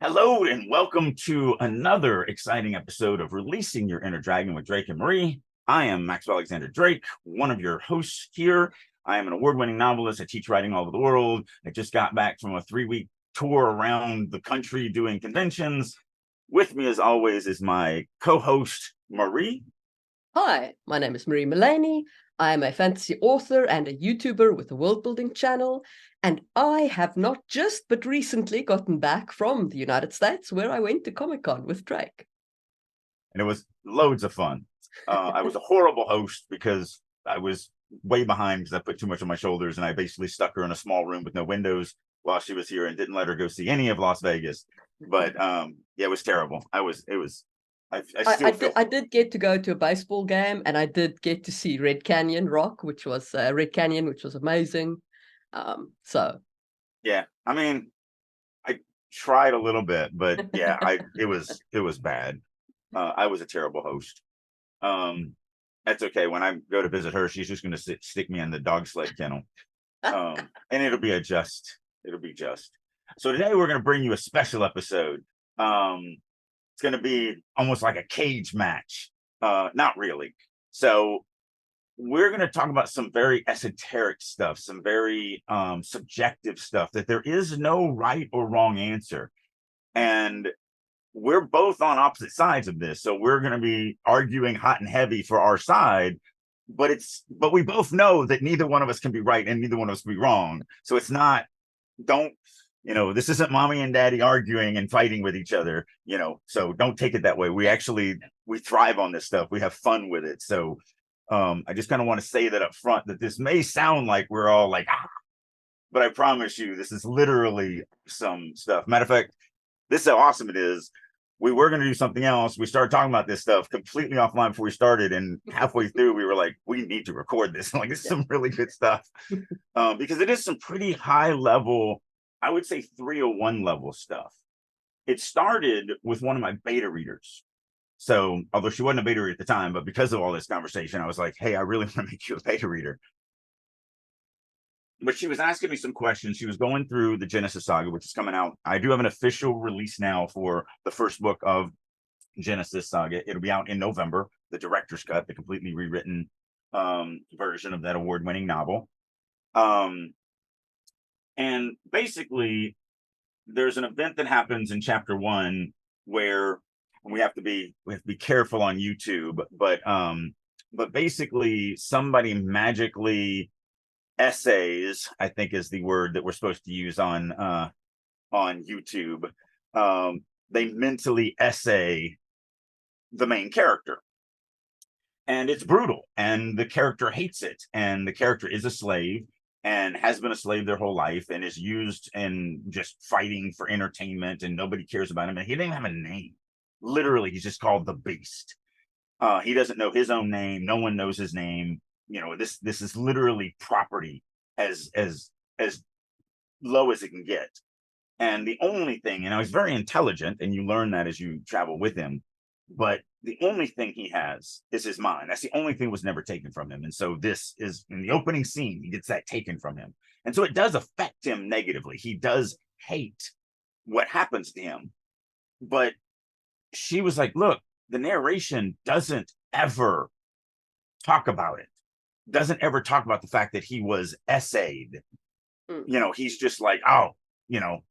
Hello and welcome to another exciting episode of Releasing Your Inner Dragon with Drake and Marie. I am Maxwell Alexander Drake, one of your hosts here. I am an award-winning novelist. I teach writing all over the world. I just got back from a 3-week tour around the country doing conventions. With me, as always, is my co-host, Marie. Hi, my name is Marie Mullaney. I am a fantasy author and a YouTuber with a world-building channel, and I have not just but recently gotten back from the United States, where I went to Comic-Con with Drake. And it was loads of fun. I was a horrible host because I was way behind because I put too much on my shoulders, and I basically stuck her in a small room with no windows while she was here and didn't let her go see any of Las Vegas. But yeah, it was terrible. I did get to go to a baseball game, and I did get to see Red Canyon Rock, which was amazing. So yeah, I mean, I tried a little bit, but yeah, it was bad. I was a terrible host. That's okay. When I go to visit her, she's just going to stick me in the dog sled kennel, and it'll be just. So today we're going to bring you a special episode. It's going to be almost like a cage match. Not really. So we're going to talk about some very esoteric stuff, some very subjective stuff, that there is no right or wrong answer. And we're both on opposite sides of this. So we're going to be arguing hot and heavy for our side, but we both know that neither one of us can be right and neither one of us can be wrong. So it's not, this isn't mommy and daddy arguing and fighting with each other, so don't take it that way. We thrive on this stuff. We have fun with it. So I just kind of want to say that up front, that this may sound like we're all like, but I promise you, this is literally some stuff. Matter of fact, this is how awesome it is. We were going to do something else. We started talking about this stuff completely offline before we started. And halfway through, we were like, we need to record this. Like, this is some really good stuff. Because it is some pretty high level, I would say 301 level stuff. It started with one of my beta readers. So, although she wasn't a beta reader at the time, but because of all this conversation, I was like, hey, I really want to make you a beta reader. But she was asking me some questions. She was going through the Genesis Saga, which is coming out. I do have an official release now for the first book of Genesis Saga. It'll be out in November, the director's cut, the completely rewritten version of that award-winning novel. And basically, there's an event that happens in chapter 1 where we have to be careful on YouTube, but basically somebody magically essays, I think is the word that we're supposed to use on YouTube. They mentally essay the main character, and it's brutal, and the character hates it, and the character is a slave and has been a slave their whole life and is used in just fighting for entertainment, and nobody cares about him. And he didn't have a name. Literally, he's just called the Beast. He doesn't know his own name. No one knows his name. This is literally property as low as it can get. And the only thing, and I was very intelligent, and you learn that as you travel with him, but the only thing he has is his mind. That's the only thing that was never taken from him. And so this is in the opening scene, he gets that taken from him. And so it does affect him negatively. He does hate what happens to him. But she was like, look, the narration doesn't ever talk about it. Doesn't ever talk about the fact that he was essayed. He's just like, oh,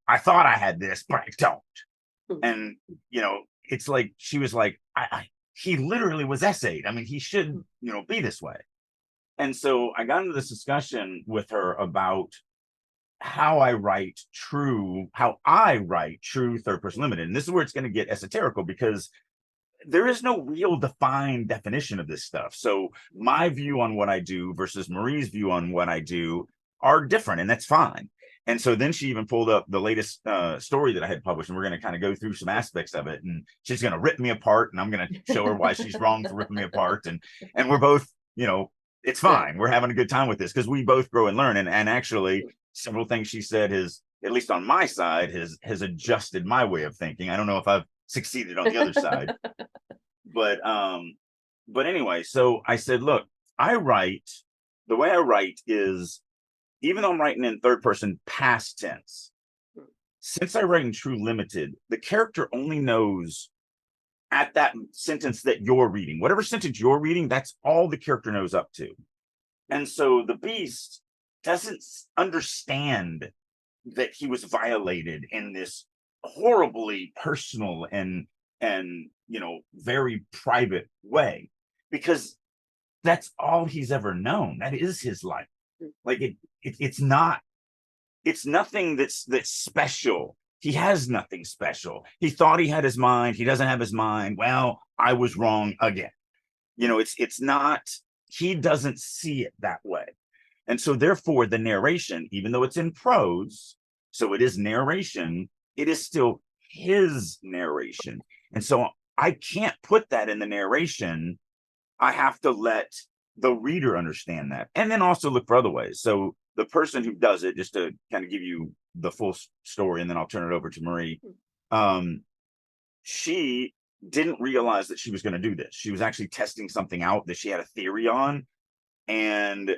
I thought I had this, but I don't. And, it's like, she was like, he literally was essayed. I mean, he should, be this way. And so I got into this discussion with her about how I write true third person limited. And this is where it's going to get esoterical, because there is no real defined definition of this stuff. So my view on what I do versus Marie's view on what I do are different, and that's fine. And so then she even pulled up the latest story that I had published, and we're going to kind of go through some aspects of it. And she's going to rip me apart, and I'm going to show her why she's wrong for ripping me apart. And we're both, it's fine. We're having a good time with this because we both grow and learn. And actually, several things she said has, at least on my side, has adjusted my way of thinking. I don't know if I've succeeded on the other side, but anyway, so I said, look, the way I write is, even though I'm writing in third person past tense, since I write in True Limited, the character only knows at that sentence that you're reading. Whatever sentence you're reading, that's all the character knows up to. And so the beast doesn't understand that he was violated in this horribly personal and very private way, because that's all he's ever known. That is his life. Like it's nothing that's special. He has nothing special. He thought he had his mind. He doesn't have his mind. Well, I was wrong again. It's not, he doesn't see it that way. And so therefore the narration, even though it's in prose, so it is narration, it is still his narration. And so I can't put that in the narration. I have to let the reader understand that, and then also look for other ways. So the person who does it, just to kind of give you the full story, and then I'll turn it over to Marie. She didn't realize that she was going to do this. She was actually testing something out that she had a theory on. And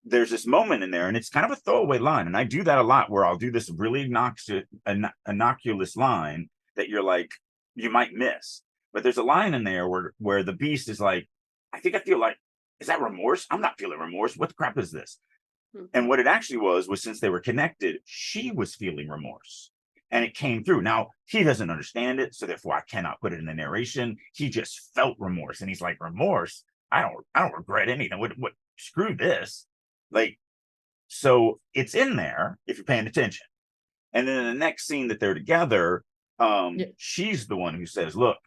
there's this moment in there, and it's kind of a throwaway line. And I do that a lot, where I'll do this really innocuous line that you're like, you might miss. But there's a line in there where the beast is like, I think I feel like, is that remorse? I'm not feeling remorse. What the crap is this? And what it actually was since they were connected, she was feeling remorse. And it came through. Now, he doesn't understand it, so therefore I cannot put it in the narration. He just felt remorse. And he's like, remorse? I don't regret anything. What screw this. Like, so it's in there if you're paying attention. And then in the next scene that they're together, she's the one who says, look,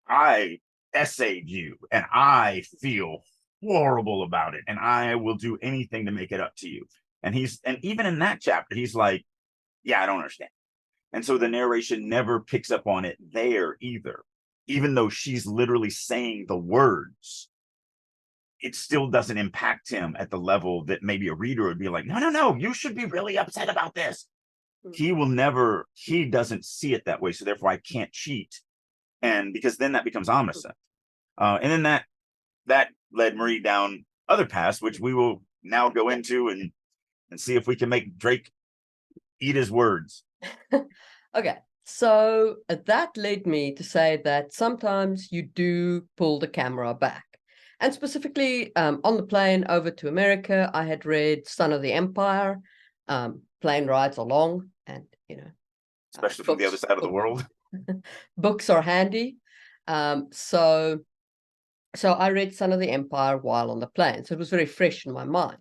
I essayed you and I feel horrible about it, and I will do anything to make it up to you. And even in that chapter, he's like, yeah, I don't understand. And so the narration never picks up on it there either. Even though she's literally saying the words, it still doesn't impact him at the level that maybe a reader would be like, no, you should be really upset about this. He doesn't see it that way. So therefore I can't cheat. And because then that becomes omniscient. And then that led Marie down other paths, which we will now go into and see if we can make Drake eat his words. Okay, so that led me to say that sometimes you do pull the camera back. And specifically on the plane over to America, I had read Son of the Empire. Plane rides are long, and especially from the other side of the world. Books are handy. So I read Son of the Empire while on the plane. So it was very fresh in my mind.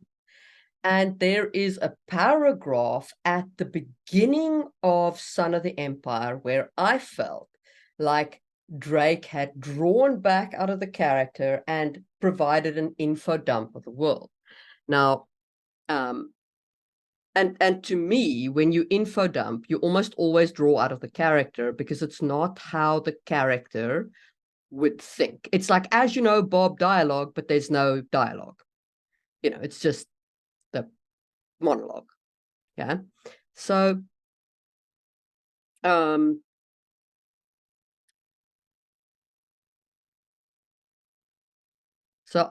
And there is a paragraph at the beginning of Son of the Empire where I felt like Drake had drawn back out of the character and provided an info dump of the world. Now, and to me, when you info dump, you almost always draw out of the character, because it's not how the character would think. It's like, as you know, Bob dialogue, but there's no dialogue. It's just the monologue. Yeah. So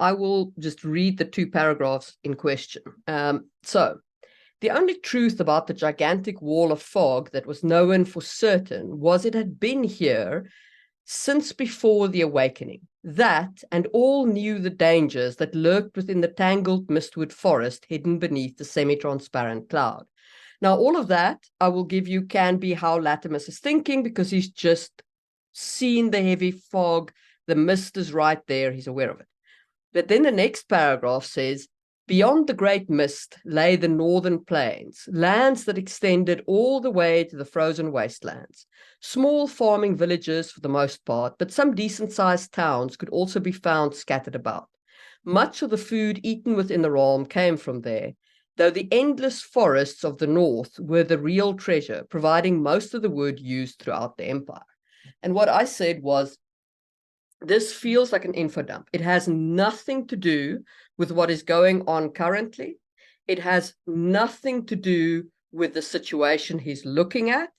I will just read the two paragraphs in question. So the only truth about the gigantic wall of fog that was known for certain was it had been here since before the awakening. That, and all knew the dangers that lurked within the tangled mistwood forest hidden beneath the semi-transparent cloud. Now, all of that, I will give you, can be how Latimus is thinking, because he's just seen the heavy fog. The mist is right there. He's aware of it. But then the next paragraph says, beyond the great mist lay the northern plains, lands that extended all the way to the frozen wastelands. Small farming villages for the most part, but some decent-sized towns could also be found scattered about. Much of the food eaten within the realm came from there, though the endless forests of the north were the real treasure, providing most of the wood used throughout the empire. And what I said was, this feels like an info dump. It has nothing to do with what is going on currently. It has nothing to do with the situation he's looking at.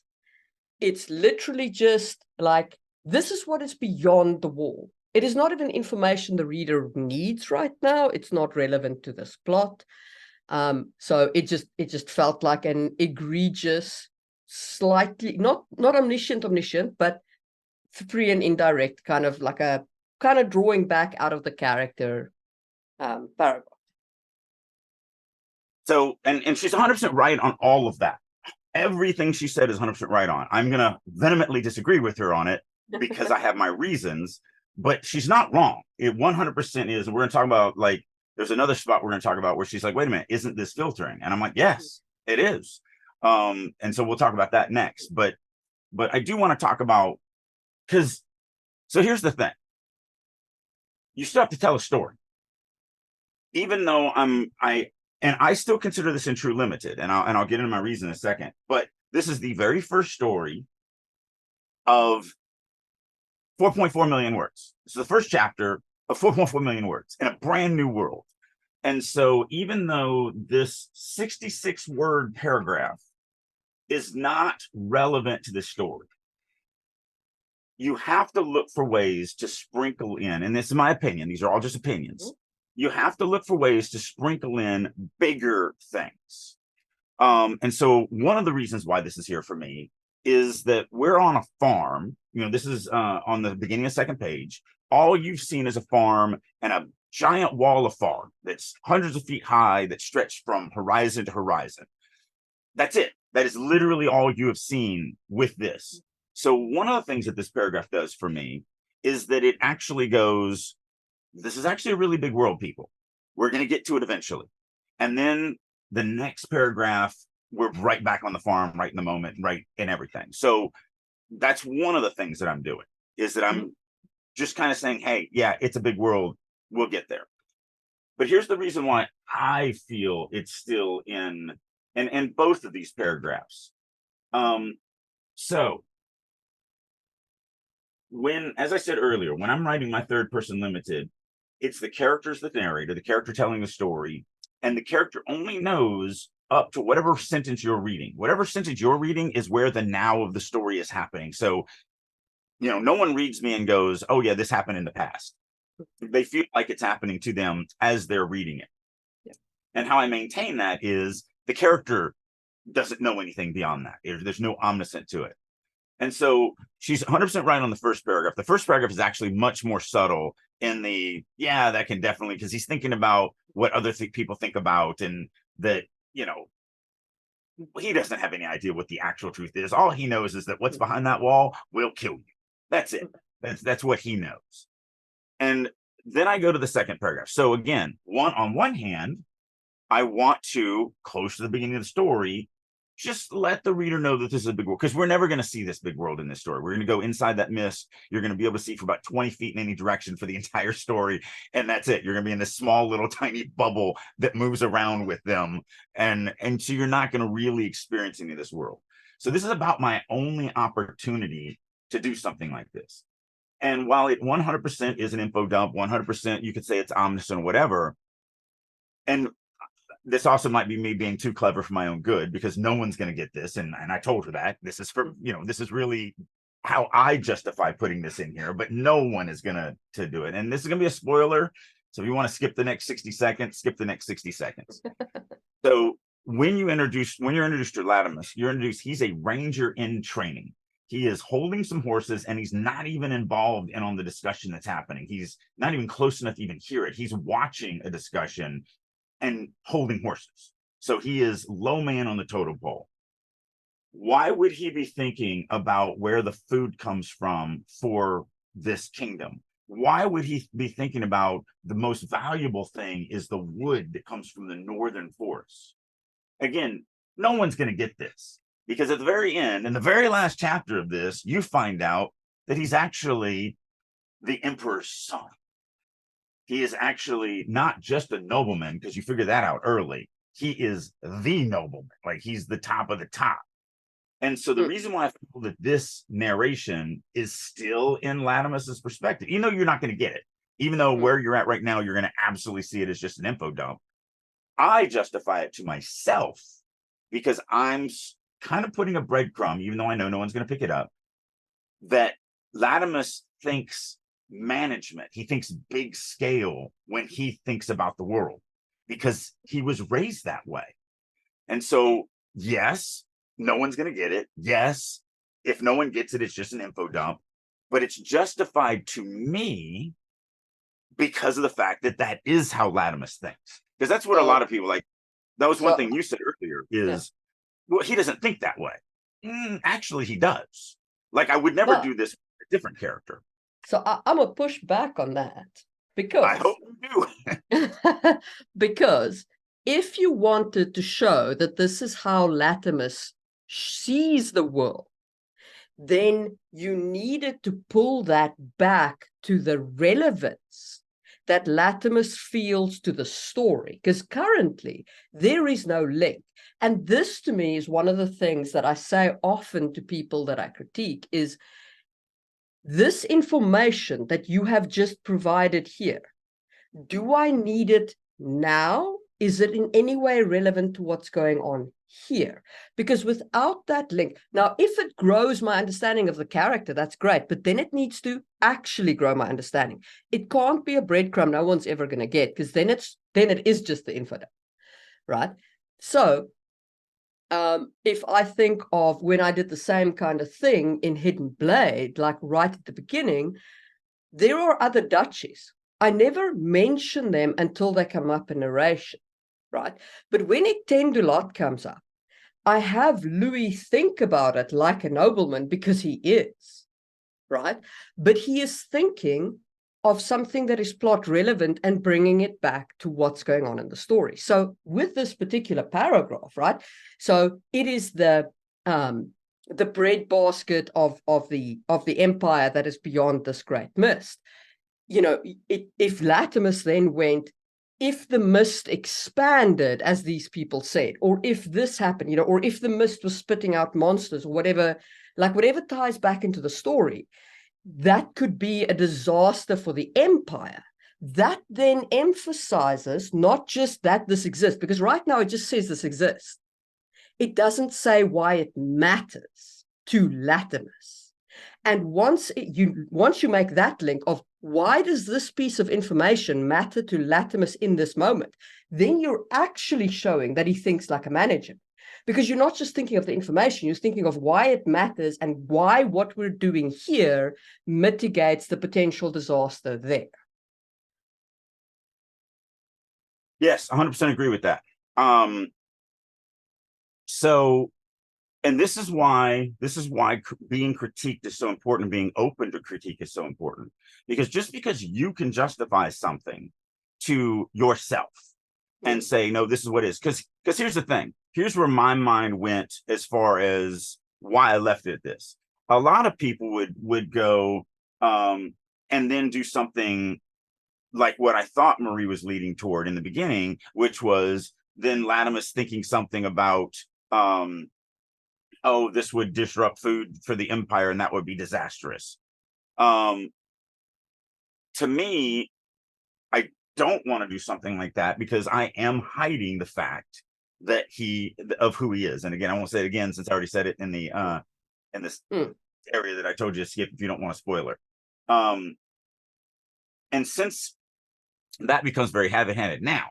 It's literally just like, this is what is beyond the wall. It is not even information the reader needs right now. It's not relevant to this plot. So it just felt like an egregious slightly not omniscient, but free and indirect, kind of like a kind of drawing back out of the character paragraph. So, and she's 100% right on all of that. Everything she said is 100% right on. I'm going to vehemently disagree with her on it because I have my reasons, but she's not wrong. It 100% is. We're going to talk about, like, there's another spot we're going to talk about where she's like, wait a minute, isn't this filtering? And I'm like, yes, it is. And so we'll talk about that next. But I do want to talk about, because, so here's the thing. You still have to tell a story. Even though I still consider this in True Limited, and I'll get into my reason in a second, but this is the very first story of 4.4 million words. This is the first chapter of 4.4 million words in a brand new world. And so even though this 66 word paragraph is not relevant to the story, you have to look for ways to sprinkle in, and this is my opinion, these are all just opinions. You have to look for ways to sprinkle in bigger things. And so one of the reasons why this is here for me is that we're on a farm. You know, this is on the beginning of the second page. All you've seen is a farm and a giant wall of fog that's hundreds of feet high that stretched from horizon to horizon. That's it. That is literally all you have seen with this. So one of the things that this paragraph does for me is that it actually goes, this is actually a really big world, people. We're going to get to it eventually. And then the next paragraph, we're right back on the farm, right in the moment, right in everything. So that's one of the things that I'm doing, is that I'm just kind of saying, hey, yeah, it's a big world. We'll get there. But here's the reason why I feel it's still in both of these paragraphs. So when, as I said earlier, when I'm writing my third person limited, it's the character's the narrator, the character telling the story, and the character only knows up to whatever sentence you're reading. Whatever sentence you're reading is where the now of the story is happening. So, you know, no one reads me and goes, oh yeah, this happened in the past. They feel like it's happening to them as they're reading it. Yeah. And how I maintain that is the character doesn't know anything beyond that. There's no omniscient to it. And so she's 100% right on the first paragraph. The first paragraph is actually much more subtle in the, yeah, that can definitely, because he's thinking about what other people think about, and that, you know, he doesn't have any idea what the actual truth is. All he knows is that what's behind that wall will kill you. That's it. That's what he knows. And then I go to the second paragraph. So again, on one hand, I want to, close to the beginning of the story, just let the reader know that this is a big world, because we're never going to see this big world in this story. We're going to go inside that mist. You're going to be able to see for about 20 feet in any direction for the entire story. And that's it. You're going to be in this small little tiny bubble that moves around with them. And so you're not going to really experience any of this world. So this is about my only opportunity to do something like this. And while it 100% is an info dump, 100% you could say it's omniscient or whatever. And this also might be me being too clever for my own good, because no one's going to get this. And I told her that this is for, you know, this is really how I justify putting this in here, but no one is going to do it. And this is going to be a spoiler. So if you want to skip the next 60 seconds, skip the next 60 seconds. So when you're introduced to Latimus, he's a ranger in training. He is holding some horses, and he's not even involved in on the discussion that's happening. He's not even close enough to even hear it. He's watching a discussion and holding horses. So he is low man on the totem pole. Why would he be thinking about where the food comes from for this kingdom? Why would he be thinking about the most valuable thing is the wood that comes from the northern forest? Again, no one's going to get this, because at the very end, in the very last chapter of this, you find out that he's actually the emperor's son. He is actually not just a nobleman, because you figure that out early. He is the nobleman. Like, he's the top of the top. And so the reason why I feel that this narration is still in Latimus's perspective, even though you're not going to get it, even though where you're at right now, you're going to absolutely see it as just an info dump, I justify it to myself because I'm kind of putting a breadcrumb, even though I know no one's going to pick it up, that Latimus thinks management. He thinks big scale when he thinks about the world, because he was raised that way. And so, yes, no one's going to get it. Yes, if no one gets it, it's just an info dump. But it's justified to me because of the fact that that is how Latimus thinks. Because that's what a lot of people like. That was one thing you said earlier is, well, he doesn't think that way. Actually, he does. Like, I would never do this with a different character. So I'm going to push back on that because I hope you do. Because if you wanted to show that this is how Latimus sees the world, then you needed to pull that back to the relevance that Latimus feels to the story, because currently there is no link. And this, to me, is one of the things that I say often to people that I critique is this information that you have just provided here. Do I need it now? Is it in any way relevant to what's going on here? Because without that link, now, if it grows my understanding of the character, that's great, but then it needs to actually grow my understanding. It can't be a breadcrumb no one's ever going to get, because then it is just the info dump, right? So if I think of when I did the same kind of thing in Hidden Blade, like right at the beginning, there are other duchies. I never mention them until they come up in narration, right? But when Itendulot comes up, I have Louis think about it like a nobleman, because he is, right? But he is thinking of something that is plot relevant and bringing it back to what's going on in the story. So with this particular paragraph, right? So it is the breadbasket of the empire that is beyond this great mist. You know, if Latimus then went, if the mist expanded, as these people said, or if this happened, you know, or if the mist was spitting out monsters or whatever, like whatever ties back into the story, that could be a disaster for the empire. That then emphasizes not just that this exists, because right now it just says this exists. It doesn't say why it matters to Latimus. And once you make that link of why does this piece of information matter to Latimus in this moment, then you're actually showing that he thinks like a manager. Because you're not just thinking of the information, you're thinking of why it matters and why what we're doing here mitigates the potential disaster there. Yes, 100% agree with that. So, and this is why being critiqued is so important, and being open to critique is so important. Because just because you can justify something to yourself and say, no, this is what it is. Because here's the thing. Here's where my mind went as far as why I left it at this. A lot of people would go and then do something like what I thought Marie was leading toward in the beginning, which was then Latimus thinking something about, oh, this would disrupt food for the empire and that would be disastrous. To me, I don't want to do something like that, because I am hiding the fact that of who he is. And again, I won't say it again since I already said it in the in this area that I told you to skip if you don't want a spoiler. And since that becomes very heavy-handed now,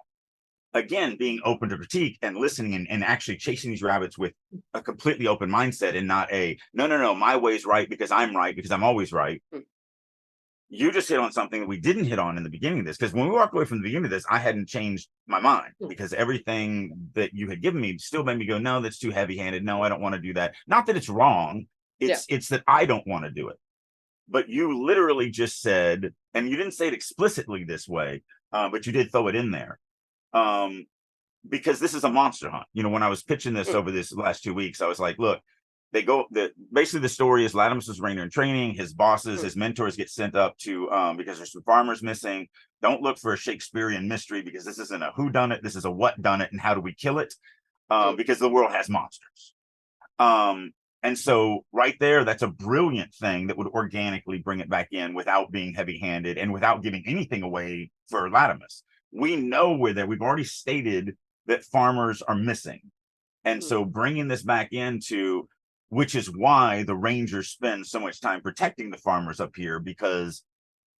again, being open to critique and listening and actually chasing these rabbits with a completely open mindset and not a no, my way's right because I'm right, because I'm always right. You just hit on something that we didn't hit on in the beginning of this, because when we walked away from the beginning of this, I hadn't changed my mind, because everything that you had given me still made me go, no, that's too heavy-handed. No, I don't want to do that. Not that it's wrong. It's that I don't want to do it. But you literally just said, and you didn't say it explicitly this way, but you did throw it in there. Because this is a monster hunt. You know, when I was pitching this over this last 2 weeks, I was like, look, basically the story is Latimus is Rainer in training. His bosses, his mentors get sent up to, because there's some farmers missing. Don't look for a Shakespearean mystery, because this isn't a whodunit. This is a what done it and how do we kill it? Because the world has monsters. And so right there, that's a brilliant thing that would organically bring it back in without being heavy-handed and without giving anything away for Latimus. We know we've already stated that farmers are missing. And so bringing this back into, which is why the Rangers spend so much time protecting the farmers up here, because,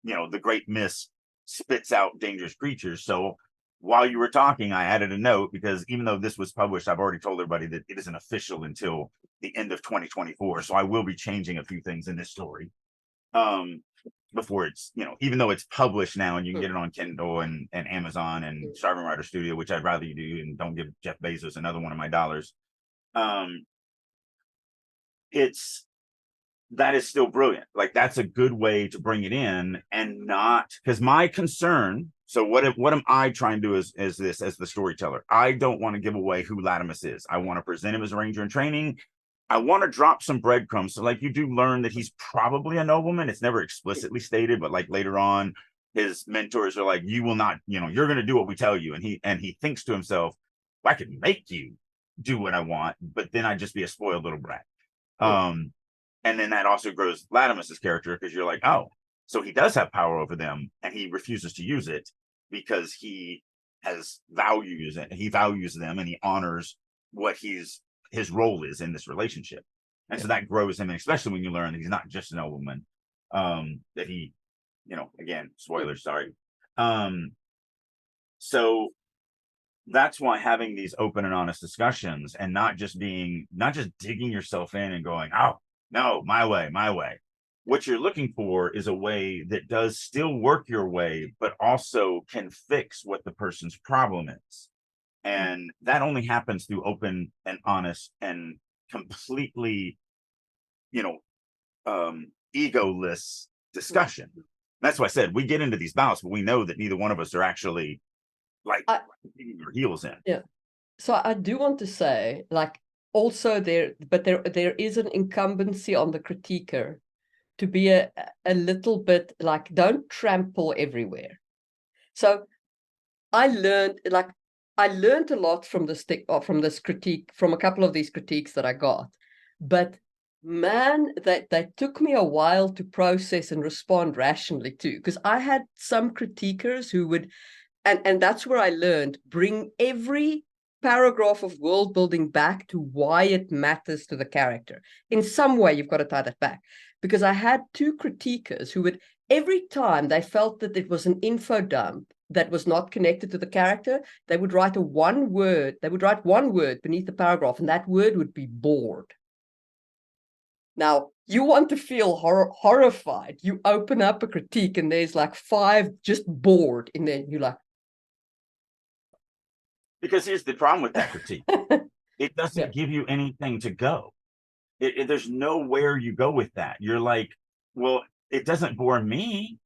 you know, the Great Mist spits out dangerous creatures. So while you were talking, I added a note because even though this was published, I've already told everybody that it isn't official until the end of 2024. So I will be changing a few things in this story. Before it's, even though it's published now and you can get it on Kindle and Amazon and Starving Writer Studio, which I'd rather you do, and don't give Jeff Bezos another one of my dollars. That is still brilliant. Like, that's a good way to bring it in, and not, because my concern, so what am I trying to do is this, as the storyteller, I don't want to give away who Latimus is. I want to present him as a ranger in training. I want to drop some breadcrumbs. So like, you do learn that he's probably a nobleman. It's never explicitly stated, but like later on, his mentors are like, you will not, you're going to do what we tell you. And he thinks to himself, I could make you do what I want, but then I'd just be a spoiled little brat. And then that also grows Latimus's character, because you're like, oh, so he does have power over them and he refuses to use it because he has values, and he values them, and he honors what his role is in this relationship. And so that grows him, and especially when you learn that he's not just an nobleman, that he, again, spoilers, sorry. So that's why having these open and honest discussions, and not just digging yourself in and going, oh, no, my way. What you're looking for is a way that does still work your way, but also can fix what the person's problem is. And that only happens through open and honest and completely, egoless discussion. That's why I said we get into these bouts, but we know that neither one of us are actually like digging our heels in. Yeah. So I do want to say, like, also there is an incumbency on the critiquer to be a little bit like, don't trample everywhere. So I learned a lot from this critique, from a couple of these critiques that I got, but man, that took me a while to process and respond rationally to, because I had some critiquers who would, and that's where I learned, bring every paragraph of world building back to why it matters to the character. In some way, you've got to tie that back, because I had two critiquers who would, every time they felt that it was an info dump that was not connected to the character, they would write one word beneath the paragraph, and that word would be bored. Now, you want to feel horrified. You open up a critique and there's like 5 just bored in there. You're like, because here's the problem with that critique. It doesn't give you anything to go. There's nowhere you go with that. You're like, well, it doesn't bore me.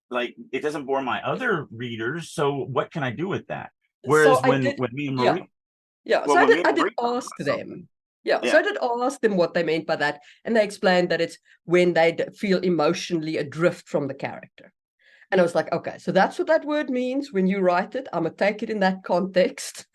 Like, it doesn't bore my other readers. So what can I do with that? Whereas when me and Marie, so I did ask them. So I did ask them what they meant by that, and they explained that it's when they feel emotionally adrift from the character. And I was like, okay, so that's what that word means when you write it. I'm gonna take it in that context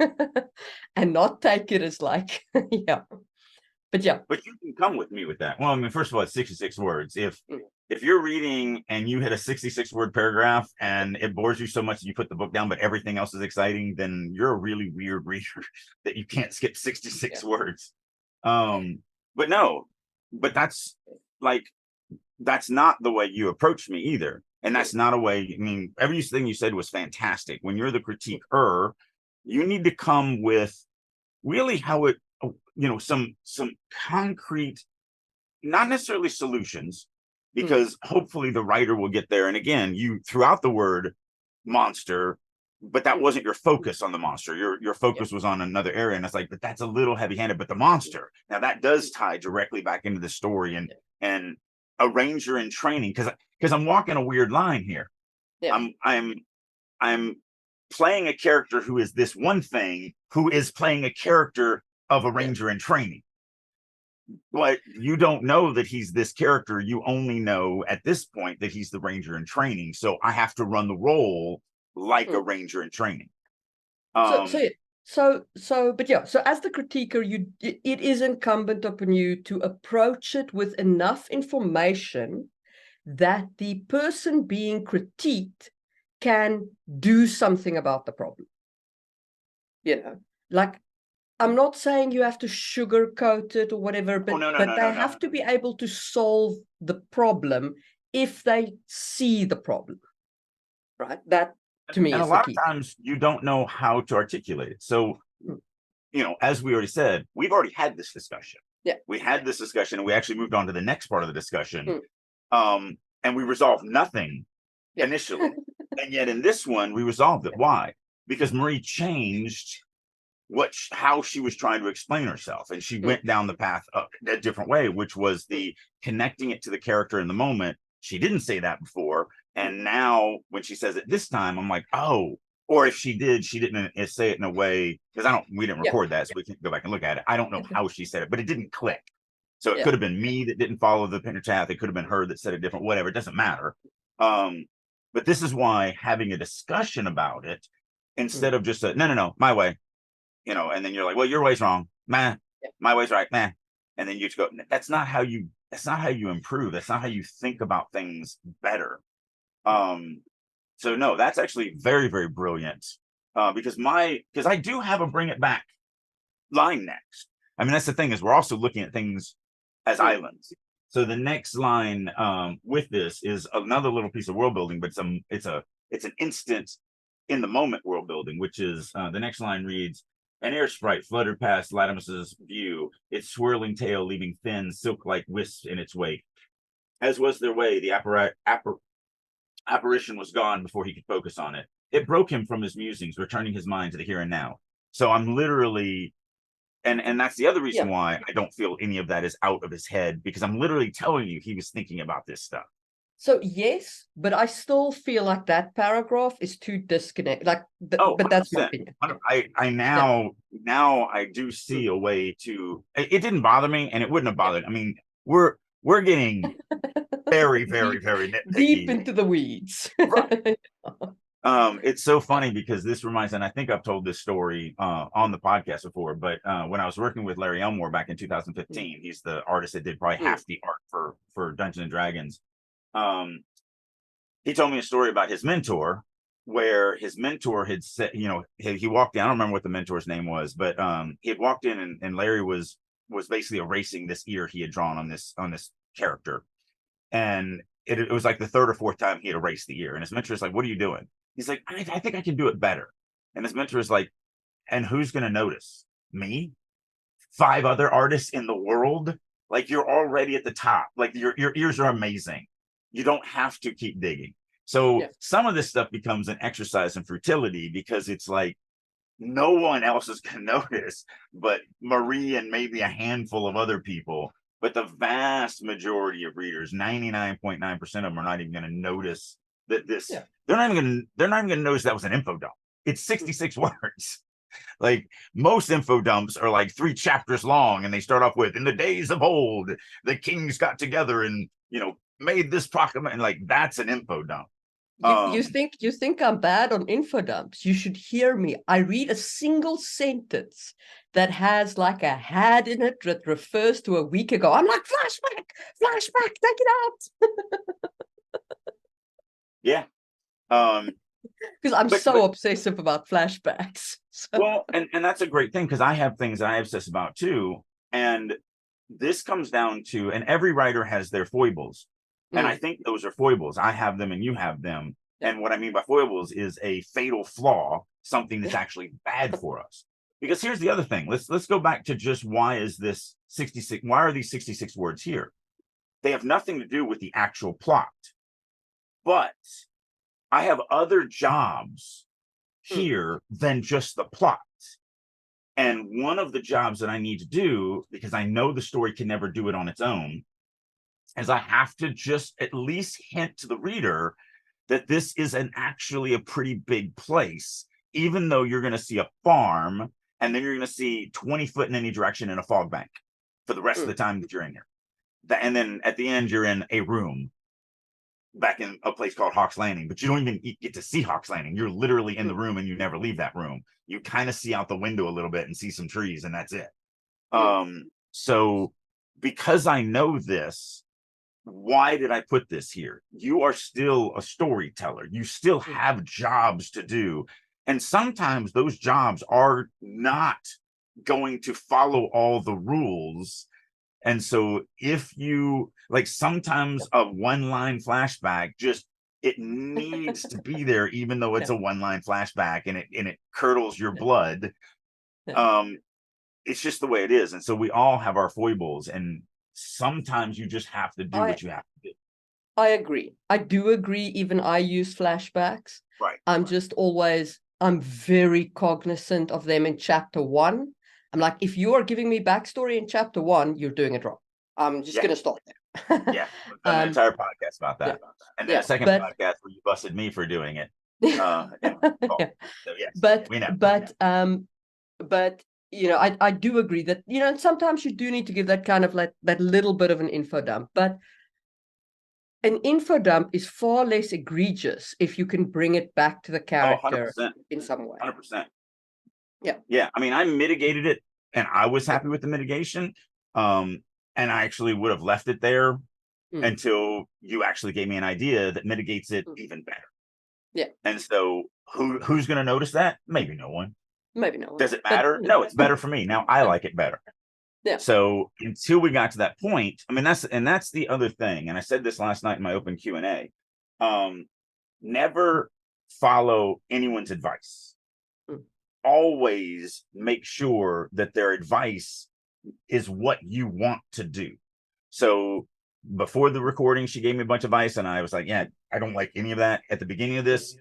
and not take it as like, But you can come with me with that. Well, I mean, first of all, it's 66 words. If you're reading and you hit a 66-word paragraph and it bores you so much that you put the book down, but everything else is exciting, then you're a really weird reader that you can't skip 66 words. But that's not the way you approach me either. And that's not a way, I mean, everything you said was fantastic. When you're the critiquer, you need to come with really how it, some concrete, not necessarily solutions, because hopefully the writer will get there. And again, you threw out the word monster, but that wasn't your focus on the monster. Your focus was on another area. And it's like, but that's a little heavy-handed. But the monster, now that does tie directly back into the story, and a ranger in training, because I'm walking a weird line here. I'm playing a character who is this one thing, who is playing a character of a ranger in training. But you don't know that he's this character. You only know at this point that he's the ranger in training. So I have to run the role like a ranger in training. So as the critiquer, it is incumbent upon you to approach it with enough information that the person being critiqued can do something about the problem. Like, I'm not saying you have to sugarcoat it or whatever, but they have to be able to solve the problem if they see the problem, right? to me And a is the lot of key. times you don't know how to articulate it. So, Mm. as we already said, we've already had this discussion. Yeah. We had this discussion and we actually moved on to the next part of the discussion. Mm. And we resolved nothing Yeah. initially. And yet in this one, we resolved it. Why? Because Marie changed how she was trying to explain herself, and she went down the path a different way, which was the connecting it to the character in the moment. She didn't say that before, and now when she says it this time, I'm like, oh. Or if she did, she didn't say it in a way, because we didn't record that, so we can go back and look at it. I don't know how she said it, but it didn't click. So it could have been me that didn't follow the pin path. It could have been her that said it different, whatever. It doesn't matter. But this is why having a discussion about it instead of just no, my way, and then you're like, well, your way's wrong. Man, my way's right. Man. And then you just go, that's not how you improve. That's not how you think about things better. So no, that's actually very, very brilliant. Because I do have a bring it back line next. I mean, that's the thing, is we're also looking at things as islands. So the next line with this is another little piece of world building, but it's an instant in the moment world building, which is the next line reads, an air sprite fluttered past Latimus's view, its swirling tail leaving thin silk-like wisps in its wake. As was their way, the apparition was gone before he could focus on it. It broke him from his musings, returning his mind to the here and now. So I'm literally, and that's the other reason why I don't feel any of that is out of his head, because I'm literally telling you he was thinking about this stuff. So yes, but I still feel like that paragraph is too disconnected. But that's my opinion. I now I do see a way to. It didn't bother me, and it wouldn't have bothered. I mean, we're getting very, very, very nitpicky. Deep into the weeds. Right. It's so funny because this reminds, and I think I've told this story on the podcast before, but when I was working with Larry Elmore back in 2015, he's the artist that did probably half the art for Dungeons and Dragons. He told me a story about his mentor, where his mentor had said, he walked in. I don't remember what the mentor's name was, but he had walked in and Larry was basically erasing this ear he had drawn on this character. And it was like the third or fourth time he had erased the ear. And his mentor is like, what are you doing? He's like, I think I can do it better. And his mentor is like, and who's going to notice? Me? 5 other artists in the world? Like, you're already at the top. Like, your ears are amazing. You don't have to keep digging. So some of this stuff becomes an exercise in futility, because it's like, no one else is going to notice but Marie and maybe a handful of other people. But the vast majority of readers, 99.9% of them, are not even going to notice that this. They're not even going to notice that was an info dump. It's 66 words. Like, most info dumps are like 3 chapters long, and they start off with, in the days of old, the kings got together and made this proclamation. Like, that's an info dump. You think I'm bad on infodumps? You should hear me. I read a single sentence that has like a had in it that refers to a week ago. I'm like, flashback, take it out. Yeah. Because I'm so obsessive about flashbacks. So. Well, and that's a great thing, because I have things that I obsess about too. And this comes down to, and every writer has their foibles. And I think those are foibles. I have them and you have them. And what I mean by foibles is a fatal flaw, something that's actually bad for us. Because here's the other thing. Let's go back to just why are these 66 words here? They have nothing to do with the actual plot. But I have other jobs here than just the plot. And one of the jobs that I need to do, because I know the story can never do it on its own, is I have to just at least hint to the reader that this is actually a pretty big place, even though you're going to see a farm, and then you're going to see 20 foot in any direction in a fog bank for the rest of the time that you're in here. And then at the end, you're in a room back in a place called Hawk's Landing, but you don't even get to see Hawk's Landing. You're literally in the room, and you never leave that room. You kind of see out the window a little bit and see some trees, and that's it. So because I know this, why did I put this here? You are still a storyteller. You still have jobs to do. And sometimes those jobs are not going to follow all the rules. And so if you, like, sometimes a 1-line flashback just It needs to be there, even though it's Yeah. a one-line flashback and it curdles your blood. Yeah. It's just the way it is. And so we all have our foibles, and sometimes you just have to do I what you have to do. I agree. I do agree. Even I use flashbacks. Right. I'm just always, I'm very cognizant of them in chapter 1. I'm like, if you are giving me backstory in chapter 1, you're doing it wrong. I'm just Yeah. going to stop there. Yeah. We've done an entire podcast about Yeah. that. And then Yeah. a second podcast where you busted me for doing it. Anyway, cool. Yeah. So yes, But we know. but you know, I do agree that, you know, sometimes you do need to give that kind of like that little bit of an info dump, but an info dump is far less egregious if you can bring it back to the Oh, character 100%. in some way. 100%. Yeah. Yeah. I mean, I mitigated it and I was happy with the mitigation. And I actually would have left it there until you actually gave me an idea that mitigates it even better. Yeah. And so who's going to notice that? Maybe no one. Maybe no one. Does it matter? But, No, it's better for me. Now I like it better. Yeah. So until we got to that point, I mean, that's the other thing. And I said this last night in my open Q&A. Never follow anyone's advice. Always make sure that their advice is what you want to do. So before the recording, she gave me a bunch of advice, and I was like, yeah, I don't like any of that. At the beginning of this,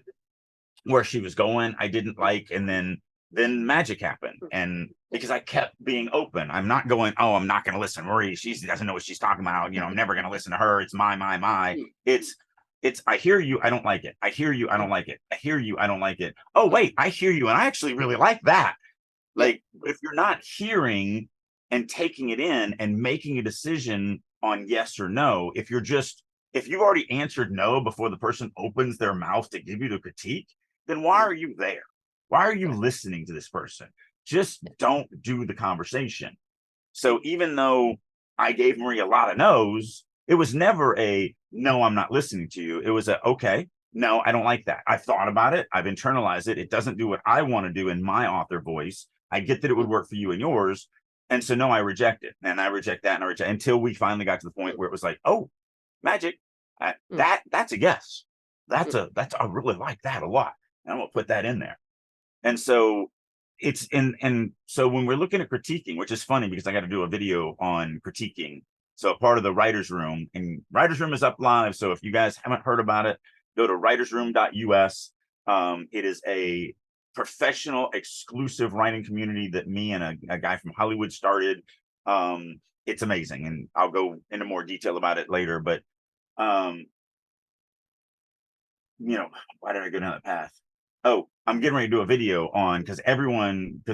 where she was going, I didn't like, and then magic happened. And because I kept being open, I'm not going, oh, I'm not going to listen to Marie. She doesn't know what she's talking about. You know, I'm never going to listen to her. It's my. It's I hear you, I don't like it. I hear you, I don't like it. I hear you, I don't like it. Oh, wait, I hear you, and I actually really like that. Like, if you're not hearing and taking it in and making a decision on yes or no, if you've already answered no before the person opens their mouth to give you the critique, then why are you there? Why are you listening to this person? Just don't do the conversation. So even though I gave Marie a lot of no's, it was never a no, I'm not listening to you. It was a okay, no, I don't like that. I've thought about it. I've internalized it. It doesn't do what I want to do in my author voice. I get that it would work for you and yours. And so no, I reject it. And I reject that and I reject until we finally got to the point where it was like, oh, magic. That's a yes. I really like that a lot. And I'm gonna put that in there. And so it's so when we're looking at critiquing, which is funny because I got to do a video on critiquing. So part of the writer's room, and writer's room is up live. So if you guys haven't heard about it, go to writersroom.us. It is a professional exclusive writing community that me and a guy from Hollywood started. It's amazing. And I'll go into more detail about it later, but you know, why did I go down that path? Oh, I'm getting ready to do a video on because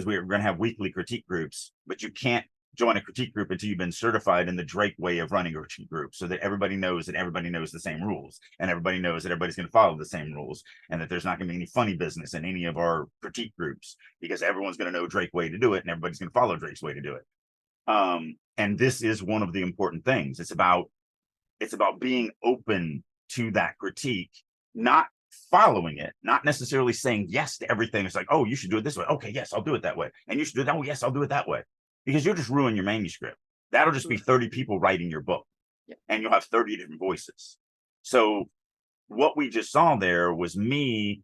we're going to have weekly critique groups, but you can't join a critique group until you've been certified in the Drake way of running a critique group, so that everybody knows the same rules, and everybody knows that everybody's going to follow the same rules, and that there's not going to be any funny business in any of our critique groups because everyone's going to know Drake's way to do it, and everybody's going to follow Drake's way to do it. And this is one of the important things. It's about being open to that critique, not following it, not necessarily saying yes to everything. It's like, oh, you should do it this way. Okay, yes, I'll do it that way. And you should do it that way. Yes, I'll do it that way. Because you'll just ruin your manuscript. That'll just be 30 people writing your book. And you'll have 30 different voices. So what we just saw there was me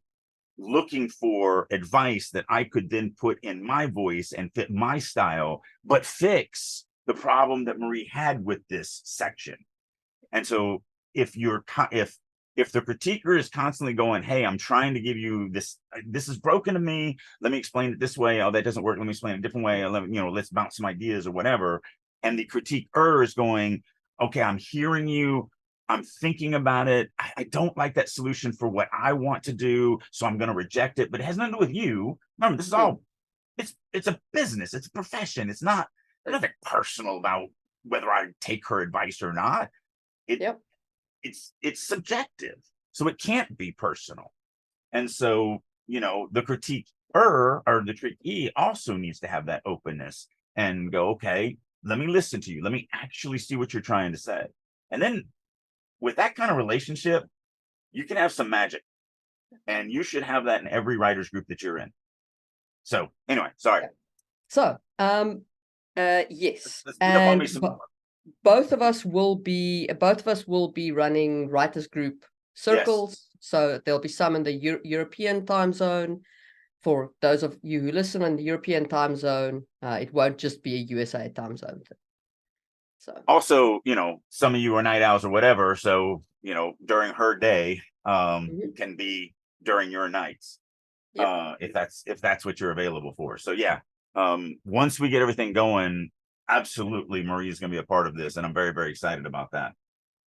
looking for advice that I could then put in my voice and fit my style, but fix the problem that Marie had with this section. And so if the critiquer is constantly going, hey, I'm trying to give you this is broken to me, let me explain it this way, oh, that doesn't work, let me explain it a different way, let's bounce some ideas or whatever, and the critiquer is going, okay, I'm hearing you, I'm thinking about it, I don't like that solution for what I want to do, so I'm going to reject it, but it has nothing to do with you. Remember, this is all it's a business, it's a profession, it's not nothing personal about whether I take her advice or not. It's subjective, so it can't be personal. And so, the critiquer or the critique also needs to have that openness and go, okay, let me listen to you, let me actually see what you're trying to say. And then with that kind of relationship, you can have some magic, and you should have that in every writers group that you're in. So anyway, sorry. So yes, and both of us will be running writers group circles. So there'll be some in the European time zone. For those of you who listen in the European time zone, it won't just be a USA time zone. So also, some of you are night owls or whatever. So, during her day can be during your nights. Yep. If that's what you're available for. So yeah, once we get everything going, absolutely Marie's going to be a part of this, and I'm very, very excited about that.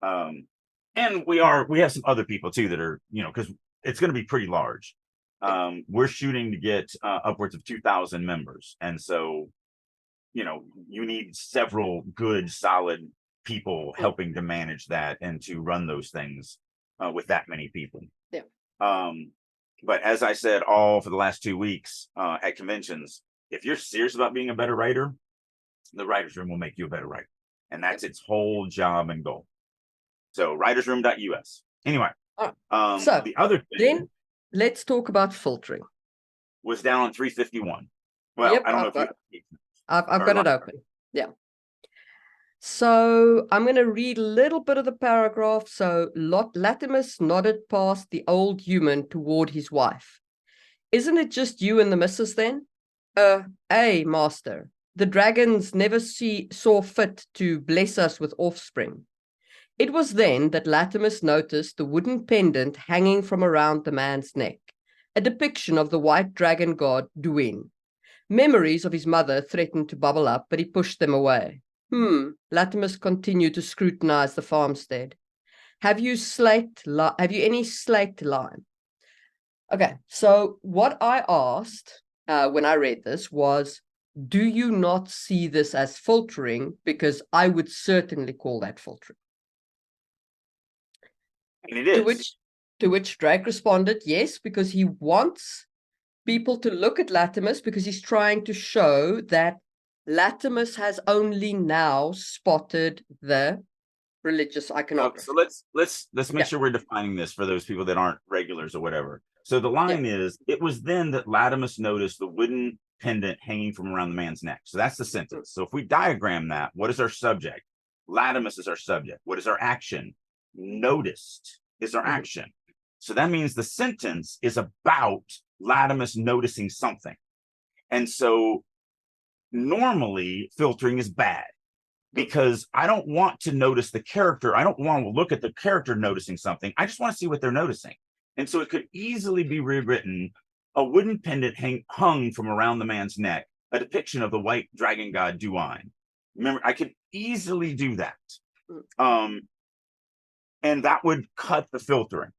And we have some other people too that are, because it's going to be pretty large. We're shooting to get upwards of 2,000 members, and so you need several good, solid people helping to manage that and to run those things with that many people. Yeah. But as I said, all for the last 2 weeks at conventions, if you're serious about being a better writer, the writer's room will make you a better writer. And that's its whole job and goal. So writersroom.us. Anyway, so the other thing then let's talk about filtering. Was down on 351. Well, Yep, I don't know if I've got it open. Yeah. So I'm going to read a little bit of the paragraph. So Latimus nodded past the old human toward his wife. Isn't it just you and the missus then? Master. The dragons never saw fit to bless us with offspring. It was then that Latimus noticed the wooden pendant hanging from around the man's neck, a depiction of the white dragon god Duin. Memories of his mother threatened to bubble up, but he pushed them away. Latimus continued to scrutinize the farmstead. Have you any slaked lime? Okay, so what I asked when I read this was, do you not see this as filtering? Because I would certainly call that filtering. And it is. To which Drake responded, yes, because he wants people to look at Latimus because he's trying to show that Latimus has only now spotted the religious iconography. So let's make sure we're defining this for those people that aren't regulars or whatever. So the line is, it was then that Latimus noticed the wooden pendant hanging from around the man's neck. So that's the sentence. So if we diagram that, what is our subject? Latimus is our subject. What is our action? Noticed is our action. So that means the sentence is about Latimus noticing something. And so normally filtering is bad because I don't want to notice the character. I don't want to look at the character noticing something. I just want to see what they're noticing. And so it could easily be rewritten, a wooden pendant hung from around the man's neck, a depiction of the white dragon god Duin. Remember, I could easily do that. And that would cut the filtering.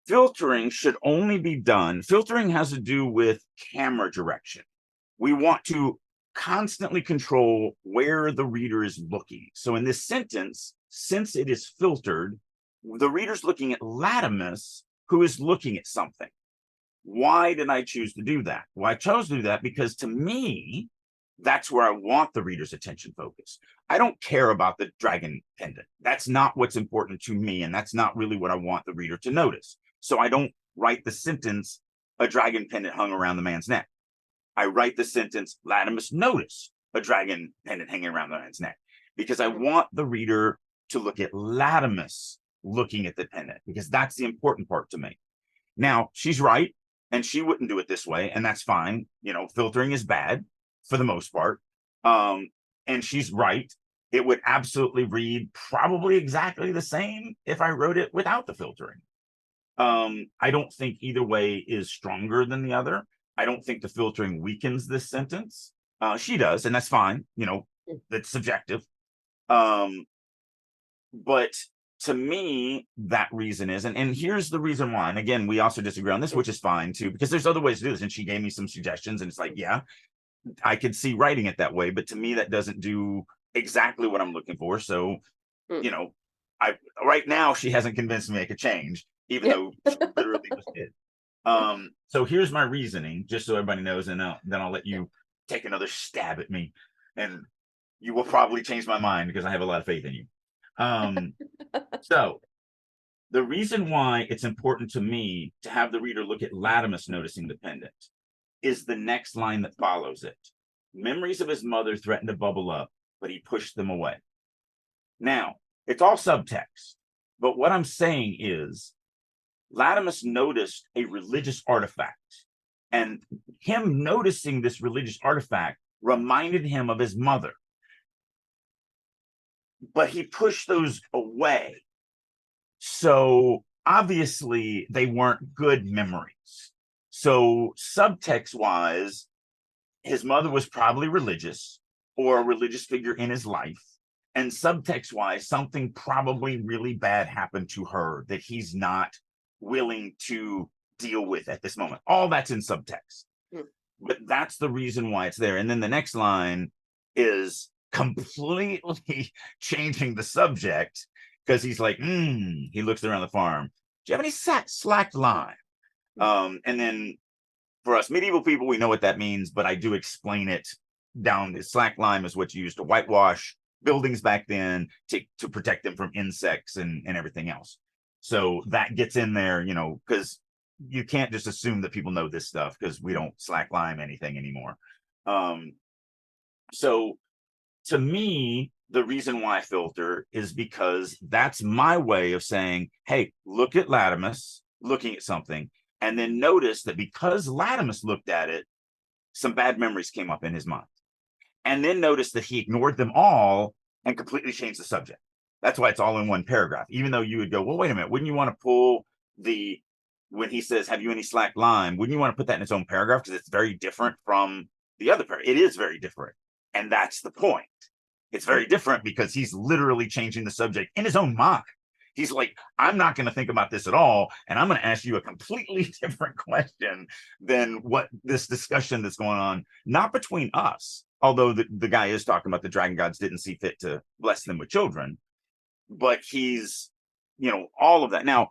Filtering should only be done. Filtering has to do with camera direction. We want to constantly control where the reader is looking. So in this sentence, since it is filtered, the reader's looking at Latimus, who is looking at something. Why did I choose to do that? Well, I chose to do that because to me, that's where I want the reader's attention focused. I don't care about the dragon pendant. That's not what's important to me, and that's not really what I want the reader to notice. So I don't write the sentence, a dragon pendant hung around the man's neck. I write the sentence, Latimus noticed a dragon pendant hanging around the man's neck, because I want the reader to look at Latimus looking at the pendant, because that's the important part to me. Now, she's right, and she wouldn't do it this way, and that's fine. Filtering is bad for the most part. And she's right. It would absolutely read probably exactly the same if I wrote it without the filtering. I don't think either way is stronger than the other. I don't think the filtering weakens this sentence. She does, and that's fine. That's subjective. But to me, that reason is, and here's the reason why. And again, we also disagree on this, which is fine too, because there's other ways to do this. And she gave me some suggestions, and it's like, yeah, I could see writing it that way, but to me, that doesn't do exactly what I'm looking for. So, right now, she hasn't convinced me I could change, even though she literally just did. So here's my reasoning, just so everybody knows, and then I'll let you take another stab at me, and you will probably change my mind because I have a lot of faith in you. So the reason why it's important to me to have the reader look at Latimus noticing the pendant is the next line that follows it. Memories of his mother threatened to bubble up, but he pushed them away. Now, it's all subtext. But what I'm saying is Latimus noticed a religious artifact, and him noticing this religious artifact reminded him of his mother. But he pushed those away. So obviously they weren't good memories. So subtext wise, his mother was probably religious or a religious figure in his life. And subtext wise, something probably really bad happened to her that he's not willing to deal with at this moment. All that's in subtext. But that's the reason why it's there. And then the next line is completely changing the subject, because he's like, he looks around the farm. Do you have any slacked lime? And then for us medieval people, we know what that means, but I do explain it down. The slack lime is what you used to whitewash buildings back then to protect them from insects and everything else. So that gets in there, you know, because you can't just assume that people know this stuff, because we don't slack lime anything anymore. So to me, the reason why I filter is because that's my way of saying, hey, look at Latimus looking at something, and then notice that because Latimus looked at it, some bad memories came up in his mind. And then notice that he ignored them all and completely changed the subject. That's why it's all in one paragraph, even though you would go, well, wait a minute, wouldn't you want to pull when he says, have you any slack lime, wouldn't you want to put that in its own paragraph? Because it's very different from the other paragraph. It is very different. And that's the point. It's very different because he's literally changing the subject in his own mind. He's like, I'm not going to think about this at all, and I'm going to ask you a completely different question than what this discussion that's going on, not between us, although the guy is talking about the dragon gods didn't see fit to bless them with children, but he's, you know, all of that. Now,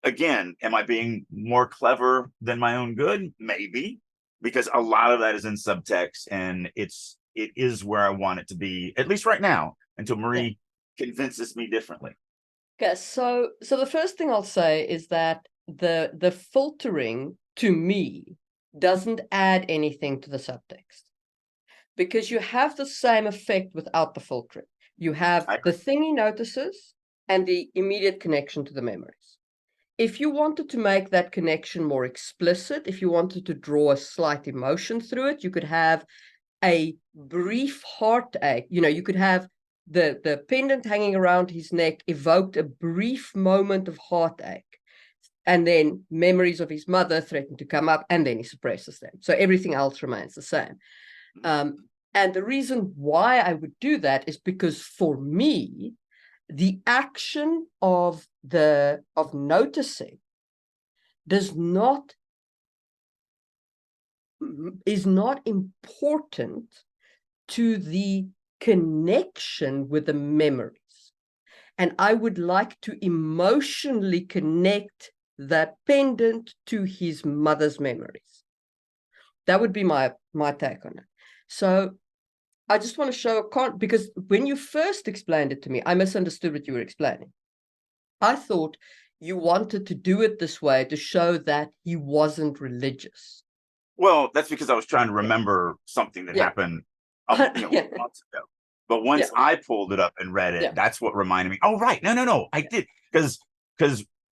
again, am I being more clever than my own good? Maybe, because a lot of that is in subtext, and it is where I want it to be, at least right now, until Marie convinces me differently. Okay, so the first thing I'll say is that the filtering to me doesn't add anything to the subtext, because you have the same effect without the filtering. You have the thing he notices and the immediate connection to the memories. If you wanted to make that connection more explicit, if you wanted to draw a slight emotion through it, you could have a brief heartache. You know, you could have the pendant hanging around his neck evoked a brief moment of heartache, and then memories of his mother threaten to come up, and then he suppresses them. So everything else remains the same. And the reason why I would do that is because for me, the action of noticing is not important to the connection with the memories. And I would like to emotionally connect that pendant to his mother's memories. That would be my take on it. So I just want to show because when you first explained it to me, I misunderstood what you were explaining. I thought you wanted to do it this way to show that he wasn't religious. Well, that's because I was trying to remember something that happened months ago. But once I pulled it up and read it, that's what reminded me. Oh, right. No. I did. Because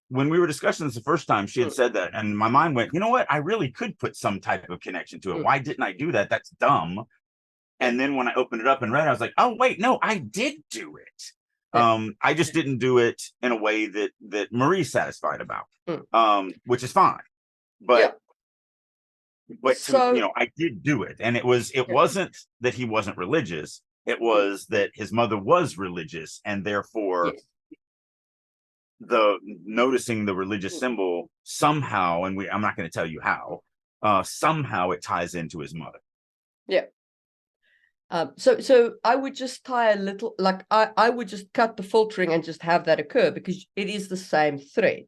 when we were discussing this the first time, she had said that. And my mind went, you know what? I really could put some type of connection to it. Why didn't I do that? That's dumb. And then when I opened it up and read it, I was like, oh, wait, no, I did do it. I just didn't do it in a way that Marie's satisfied about, which is fine. But so, you know, I did do it. And it wasn't that he wasn't religious. It was that his mother was religious, and therefore noticing the religious symbol somehow, and I'm not going to tell you how, somehow it ties into his mother. Yeah. So I would just tie a little, like I would just cut the filtering and just have that occur, because it is the same thread.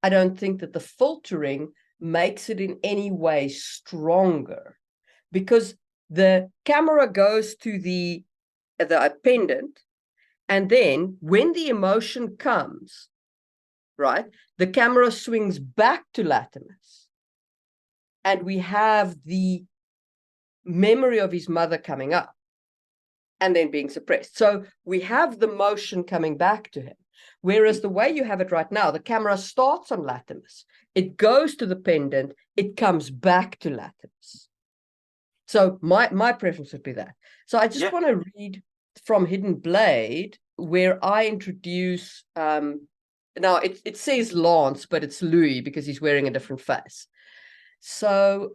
I don't think that the filtering makes it in any way stronger, because the camera goes to the pendant, and then when the emotion comes, right, the camera swings back to Latimus, and we have the memory of his mother coming up and then being suppressed. So we have the motion coming back to him. Whereas the way you have it right now, the camera starts on Latimus, it goes to the pendant, it comes back to Latimus. So my preference would be that. So I just want to read from Hidden Blade, where I introduce now it says Lance, but it's Louis because he's wearing a different face. So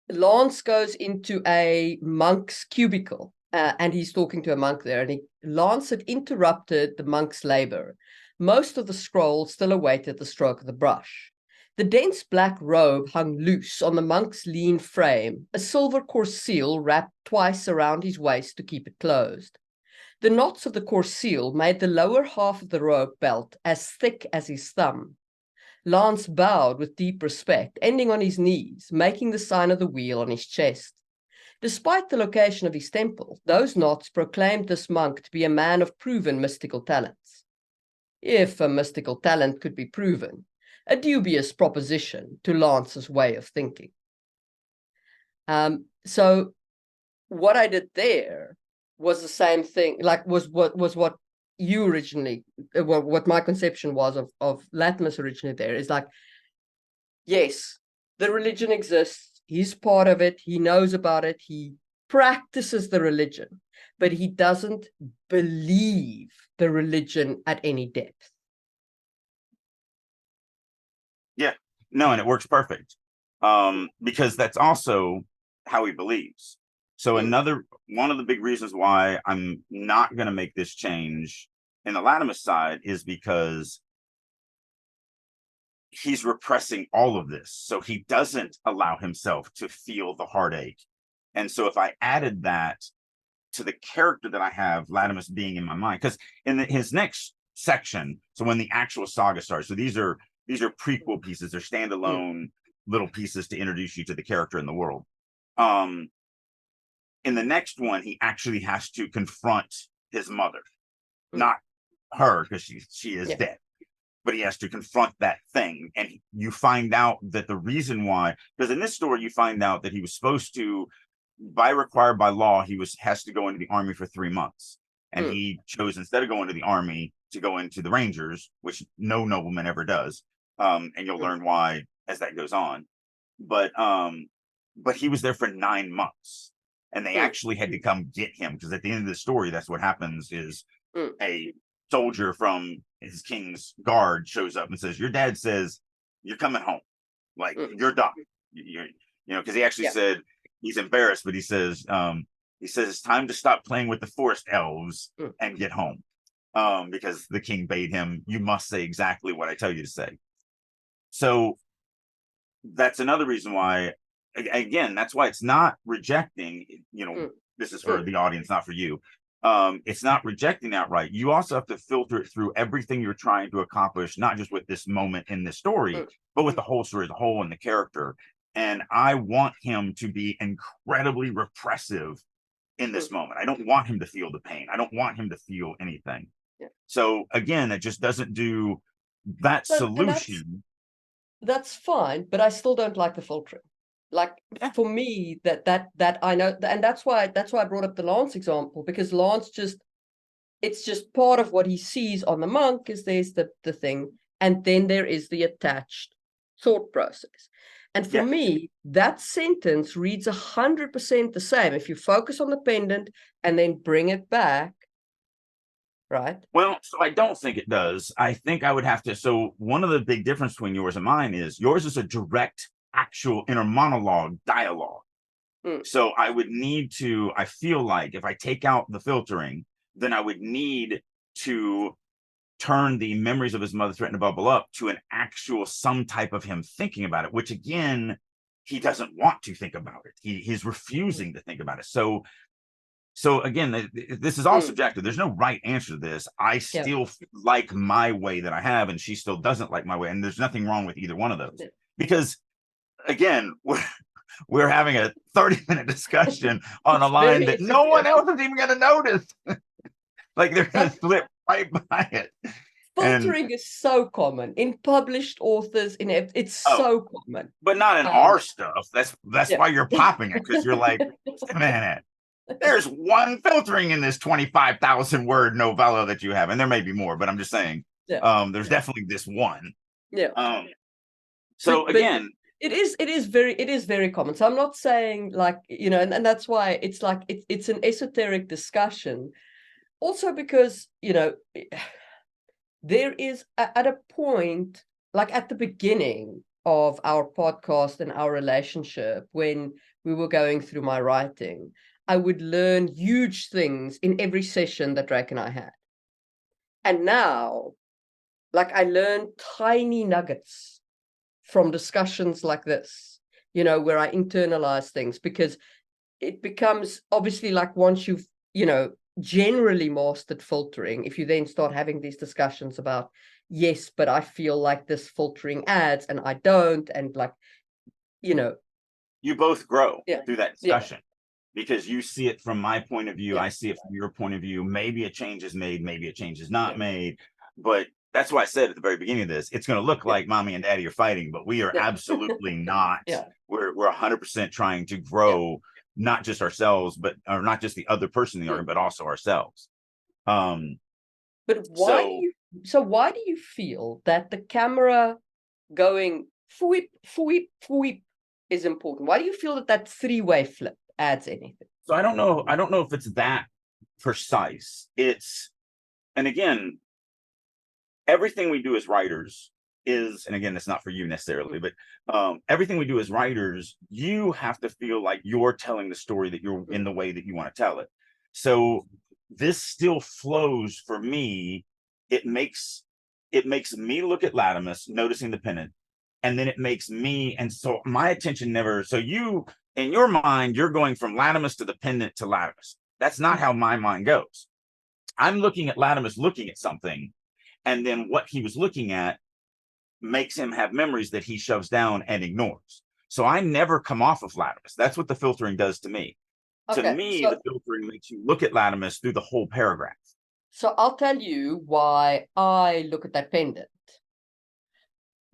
Lance goes into a monk's cubicle, and he's talking to a monk there, and Lance had interrupted the monk's labor. Most of the scroll still awaited the stroke of the brush. The dense black robe hung loose on the monk's lean frame, a silver corseal wrapped twice around his waist to keep it closed. The knots of the corseal made the lower half of the rope belt as thick as his thumb. Lance bowed with deep respect, ending on his knees, making the sign of the wheel on his chest. Despite the location of his temple, those knots proclaimed this monk to be a man of proven mystical talents. If a mystical talent could be proven, a dubious proposition to Lance's way of thinking. So what I did there was the same thing, like was what you originally, what my conception was of Latimus originally there, is like, yes, the religion exists, he's part of it, he knows about it, he practices the religion, but he doesn't believe the religion at any depth. Yeah, no, and it works perfect, because that's also how he believes. So one of the big reasons why I'm not going to make this change in the Latimus side is because he's repressing all of this. So he doesn't allow himself to feel the heartache. And so if I added that to the character that I have, Latimus being in my mind, because in his next section, so when the actual saga starts, so these are prequel pieces, they're standalone little pieces to introduce you to the character in the world. In the next one, he actually has to confront his mother, not her, because she is dead, but he has to confront that thing. And you find out that the reason why, because in this story, you find out that he was supposed to, required by law, has to go into the army for 3 months. And he chose, instead of going to the army, to go into the Rangers, which no nobleman ever does. And you'll learn why as that goes on. But he was there for 9 months. And they actually had to come get him, because at the end of the story, that's what happens is a soldier from his king's guard shows up and says, your dad says you're coming home, like you're done. Because he actually said, he's embarrassed, but he says it's time to stop playing with the forest elves and get home, because the king bade him, you must say exactly what I tell you to say. So that's another reason why, again, that's why it's not rejecting, this is for the audience, not for you. It's not rejecting outright. You also have to filter it through everything you're trying to accomplish, not just with this moment in this story, but with the whole story as a whole and the character. And I want him to be incredibly repressive in this moment. I don't want him to feel the pain. I don't want him to feel anything. So again, it just doesn't do that solution. That's fine, but I still don't like the filtering. Like for me, that I know, and that's why I brought up the Lance example, because Lance it's just part of what he sees on the monk is there's the thing, and then there is the attached thought process. And for me, that sentence reads 100% the same if you focus on the pendant and then bring it back, right? Well, so I don't think it does. I think I would have to. So one of the big difference between yours and mine is yours is a direct, actual inner monologue dialogue. So I would need to, I feel like if I take out the filtering, then I would need to turn the memories of his mother threatened to bubble up to an actual, some type of him thinking about it, which again, he doesn't want to think about it. He's refusing to think about it. So again, this is all subjective. There's no right answer to this. I still like my way that I have, and she still doesn't like my way. And there's nothing wrong with either one of those. Because again, we're having a 30-minute discussion on a line that no one else is even going to notice. Like they're going to slip right by it. Filtering is so common in published authors. It's so common, but not in our stuff. That's why you're popping it, because you're like, wait a minute. there's one filtering in this 25,000 word novella that you have, and there may be more, but I'm just saying, there's definitely this one. So again, it is very common. So I'm not saying like, and that's why it's like it's an esoteric discussion. Also because, there is at a point, like at the beginning of our podcast and our relationship, when we were going through my writing, I would learn huge things in every session that Drake and I had. And now, like, I learn tiny nuggets from discussions like this, where I internalize things, because it becomes obviously like once you've, generally mastered filtering, if you then start having these discussions about, yes, but I feel like this filtering adds and I don't, and like, you both grow through that discussion. Yeah. Because you see it from my point of view, I see it from your point of view. Maybe a change is made, maybe a change is not made. But that's why I said at the very beginning of this, it's going to look like mommy and daddy are fighting, but we are absolutely not. We're 100% trying to grow, not just ourselves, or not just the other person in the argument, but also ourselves. But why do you feel that the camera going fweep, fweep, fweep is important? Why do you feel that three-way flip adds anything? So I don't know if it's that precise. And again, everything we do as writers is, and again, it's not for you necessarily, but everything we do as writers, you have to feel like you're telling the story that you're in the way that you want to tell it. So this still flows for me. It makes me look at Latimus, noticing the pennant, and then it makes me, and so my attention never, so you, in your mind, you're going from Latimus to the pendant to Latimus. That's not how my mind goes. I'm looking at Latimus looking at something, and then what he was looking at makes him have memories that he shoves down and ignores. So I never come off of Latimus. That's what the filtering does to me. To me, the filtering makes you look at Latimus through the whole paragraph. So I'll tell you why I look at that pendant.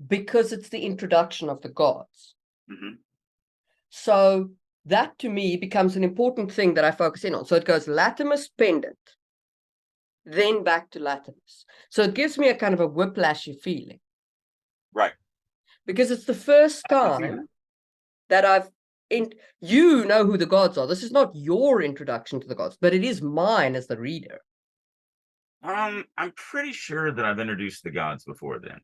Because it's the introduction of the gods. So that to me becomes an important thing that I focus in on. So it goes Latimus, pendant, then back to Latimus. So it gives me a kind of a whiplashy feeling. Right. Because it's the first time that you know who the gods are. This is not your introduction to the gods, but it is mine as the reader. I'm pretty sure that I've introduced the gods before then.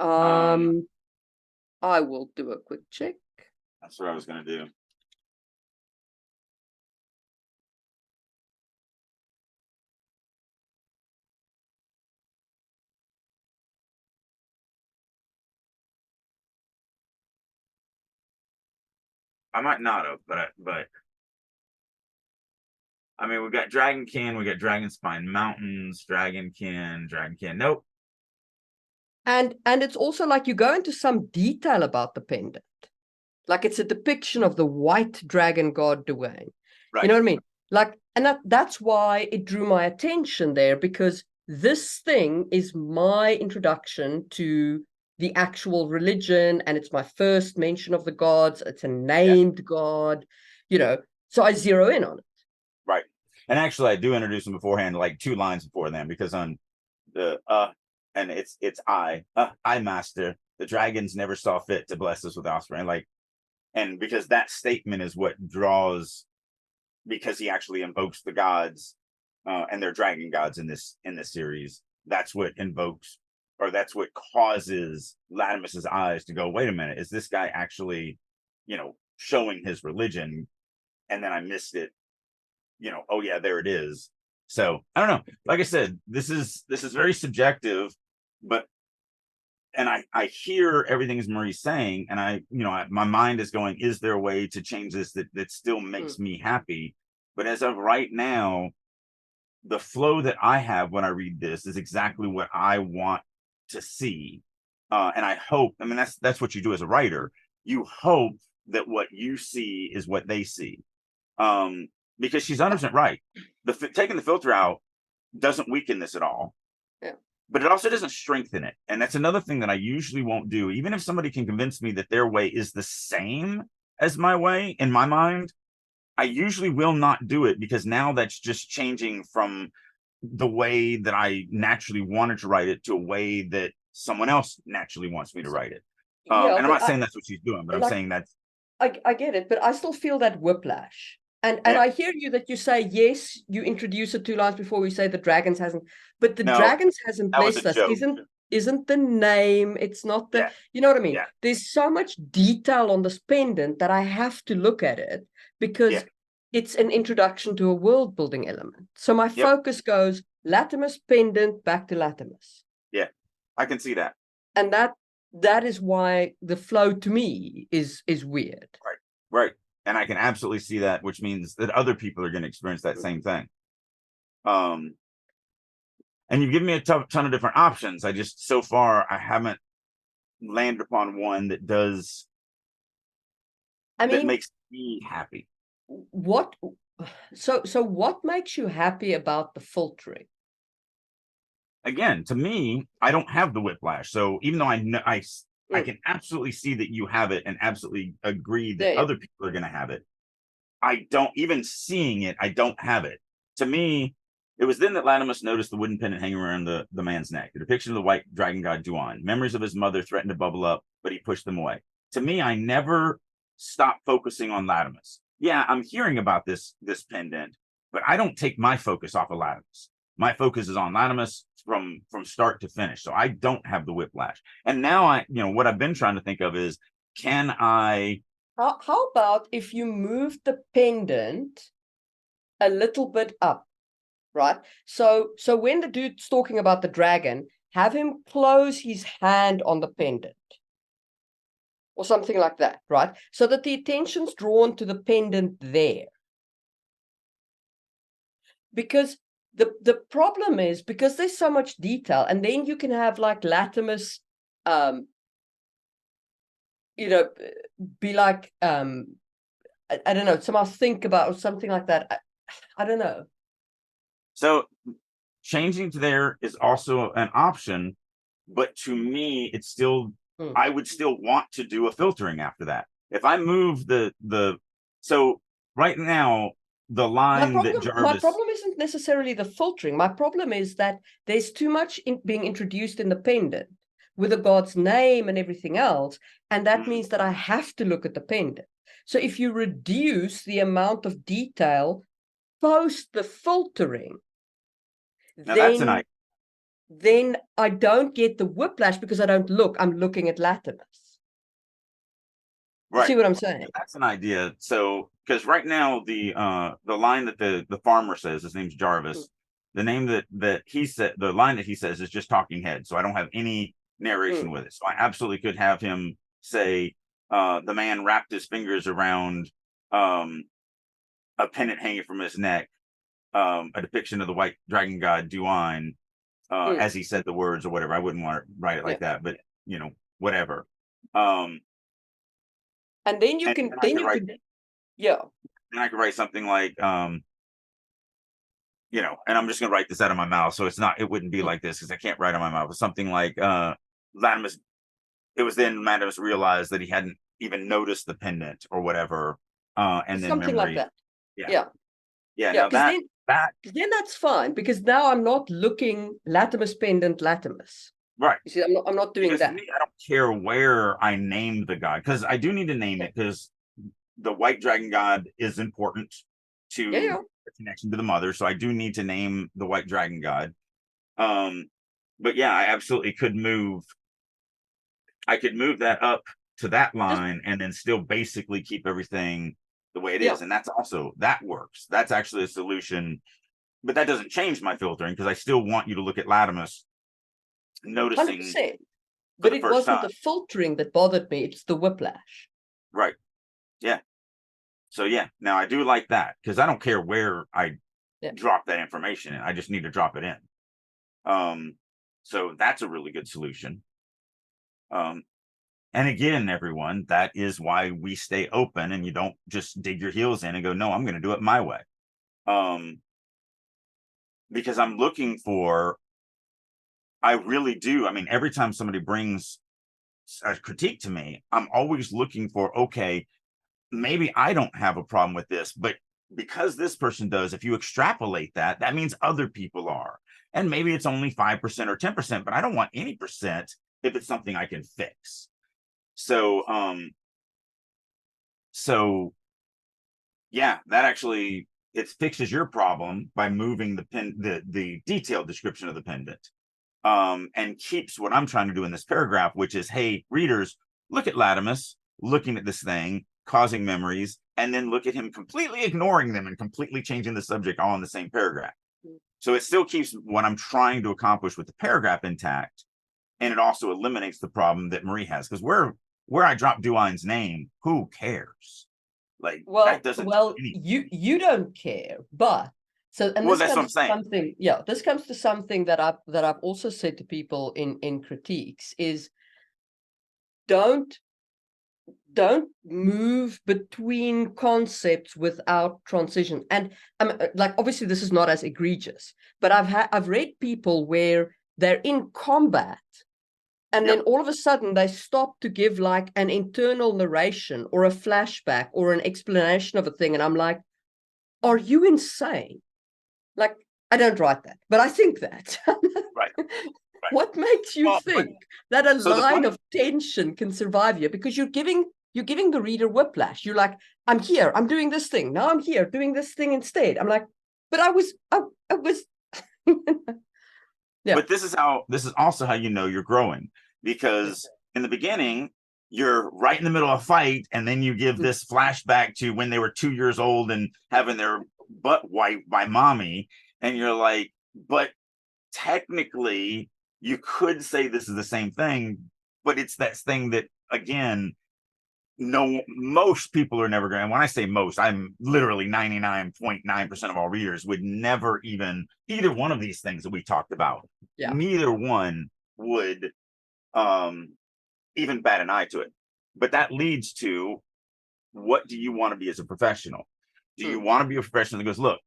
I will do a quick check. That's what I was going to do. I might not have, but I mean, we got Dragonkin, we got Dragonspine Mountains, Dragonkin. Nope. And it's also like you go into some detail about the pendant. Like it's a depiction of the white dragon god Dwayne. Right. You know what I mean? Like, and that's why it drew my attention there, because this thing is my introduction to the actual religion, and it's my first mention of the gods. It's a named god, so I zero in on it. Right. And actually, I do introduce them beforehand, like 2 lines before them, because on the and it's I master, the dragons never saw fit to bless us with offspring, like, and because that statement is what draws, because he actually invokes the gods, and they're dragon gods in this series. That's what invokes, or that's what causes Latimus's eyes to go, wait a minute, is this guy actually, showing his religion? And then I missed it. Oh yeah, there it is. So I don't know. Like I said, this is very subjective, but, and I hear everything as Marie's saying, and my mind is going, is there a way to change this that still makes me happy? But as of right now, the flow that I have when I read this is exactly what I want to see. And I hope, I mean, that's what you do as a writer. You hope that what you see is what they see. Because she's 100% right. Taking the filter out doesn't weaken this at all. Yeah. But it also doesn't strengthen it. And that's another thing that I usually won't do. Even if somebody can convince me that their way is the same as my way, in my mind, I usually will not do it because now that's just changing from the way that I naturally wanted to write it to a way that someone else naturally wants me to write it. Yeah, And I'm but not saying that's what she's doing, but I'm like saying that's I get it, but I still feel that whiplash. And yeah. I hear you that you say yes, you introduce it 2 lines before we say the dragons hasn't, but the No, dragons hasn't that was a blessed us joke. isn't the name, it's not the, Yeah, you know what I mean? yeah, There's so much detail on this pendant that I have to look at it yeah, because it's an introduction to a world building element. So my yep, focus goes Latimus pendant back to Latimus. yeah. I can see that. And that is why the flow to me is weird. Right, right. And I can absolutely see that, which means that other people are going to experience that same thing. Um, and you've given me a ton of different options. I just so far I haven't landed upon one that does I that mean, makes me happy. what so what makes you happy about the filtering? Again, to me, I don't have the whiplash. So even though I know I Mm. can absolutely see that you have it and absolutely agree that Yeah, other people are going to have it. I don't even seeing it. I don't have it. To me, it was then that Latimus noticed the wooden pendant hanging around the man's neck. The depiction of the white dragon god Duan. Memories of his mother threatened to bubble up, but he pushed them away. To me, I never stopped focusing on Latimus. Yeah, I'm hearing about this pendant, but I don't take my focus off of Latimus. My focus is on Latimus from start to finish. So I don't have the whiplash. And now what I've been trying to think of is, can I how about if you move the pendant a little bit up, right? So when the dude's talking about the dragon, have him close his hand on the pendant or something like that, right? So that the attention's drawn to the pendant there. Because the problem is because there's so much detail, and then you can have like Latimus you know be like I don't know, somehow think about or something like that. I don't know. so changing to there is also an option, but to me, it's still Hmm. I would still want to do a filtering after that. If I move the so right now the line that My Jarvis problem isn't necessarily the filtering. My problem is that there's too much being introduced in the pendant with the god's name and everything else, and that means that I have to look at the pendant. So if you reduce the amount of detail post the filtering, now that's an then idea, then I don't get the whiplash because I don't look. I'm looking at Latimus. You right? see what I'm saying? That's an idea. So because right now the line that the farmer says, his name's Mm, Jarvis, the name that he said, the line that he says is just talking head. So I don't have any narration mm, with it. So I absolutely could have him say, the man wrapped his fingers around um a pendant hanging from his neck, a depiction of the white dragon god Duan, mm, as he said the words or whatever. I wouldn't want to write it yeah. like that, but whatever. Um, And then you and can then I could write, yeah. something like, and I'm just gonna write this out of my mouth, so it wouldn't be Mm, like this because I can't write on my mouth. But something like, Latimus. It was then Latimus realized that he hadn't even noticed the pendant or whatever, and then something like memory. that. Yeah, Yeah. yeah. Yeah. Now Because that then that's fine because now I'm not looking Latimus pendant Latimus. right. You see, I'm not doing Because to that. me, I don't care where I named the god, because I do need to name Yeah. it, because the white dragon god is important Yeah. to Yeah. the connection to the mother. So I do need to name the white dragon god. Um, but yeah, I absolutely could move. I could move that up to that Just line and then still basically keep everything the way it yeah. is. And that works. That's actually a solution. But that doesn't change my filtering because I still want you to look at Latimus noticing 100%. for But the it first wasn't time. the filtering that bothered me. It's the whiplash. Right. Yeah. So yeah, now I do like that because I don't care where I Yeah. drop that information in. I just need to drop it in. So that's a really good solution. Um, and again, everyone, that is why we stay open and you don't just dig your heels in and go, no, I'm going to do it my way. Um, because I'm looking for, I really do. I mean, every time somebody brings a critique to me, I'm always looking for, okay, maybe I don't have a problem with this, but because this person does, if you extrapolate that, that means other people are. And maybe it's only 5% or 10%, but I don't want any percent if it's something I can fix. So, yeah, that actually, it fixes your problem by moving the detailed description of the pendant, and keeps what I'm trying to do in this paragraph, which is, hey, readers, look at Latimus looking at this thing, causing memories, and then look at him completely ignoring them and completely changing the subject all in the same paragraph. So it still keeps what I'm trying to accomplish with the paragraph intact, and it also eliminates the problem that Marie has, because where I drop Duine's name, who cares? Like, that doesn't you don't care, but so, and well, this that's what I'm comes to saying. something, this comes to something that I've also said to people in critiques is don't move between concepts without transition. And like, obviously this is not as egregious, but I've read people where they're in combat and then all of a sudden they stop to give like an internal narration or a flashback or an explanation of a thing. And I'm like, are you insane? Like, I don't write that, but I think that. Right. What makes you think that a line of tension can survive here? Because you're giving the reader whiplash. You're like, I'm here, I'm doing this thing. Now I'm here doing this thing instead. I'm like, but I was yeah. But this is also how you know you're growing, because in the beginning, you're right in the middle of a fight, and then you give this flashback to when they were 2 years old and having their butt wiped by mommy, and you're like, but technically you could say this is the same thing, but it's that thing that, again, most people are never going. And when I say most, I'm literally 99.9% of all readers would never even either one of these things that we talked about. Neither one would even bat an eye to it. But that leads to, what do you want to be as a professional? Do you want to be a professional that goes, look,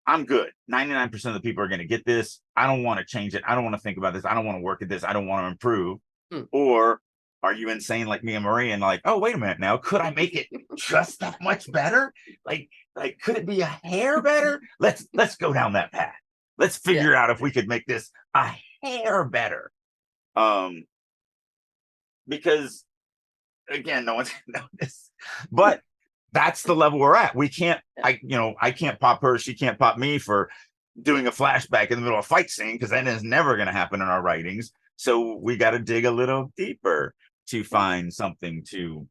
I'm good. 99% of the people are going to get this. I don't want to change it. I don't want to think about this. I don't want to work at this. I don't want to improve. Or are you insane like me and Marie and like, oh, wait a minute now, could I make it just that much better? Like could it be a hair better? Let's go down that path. Let's figure out if we could make this a hair better. Because again, no one's gonna notice. But that's the level we're at. We can't, I can't pop her, she can't pop me for doing a flashback in the middle of a fight scene, because that is never going to happen in our writings. So we got to dig a little deeper to find something to,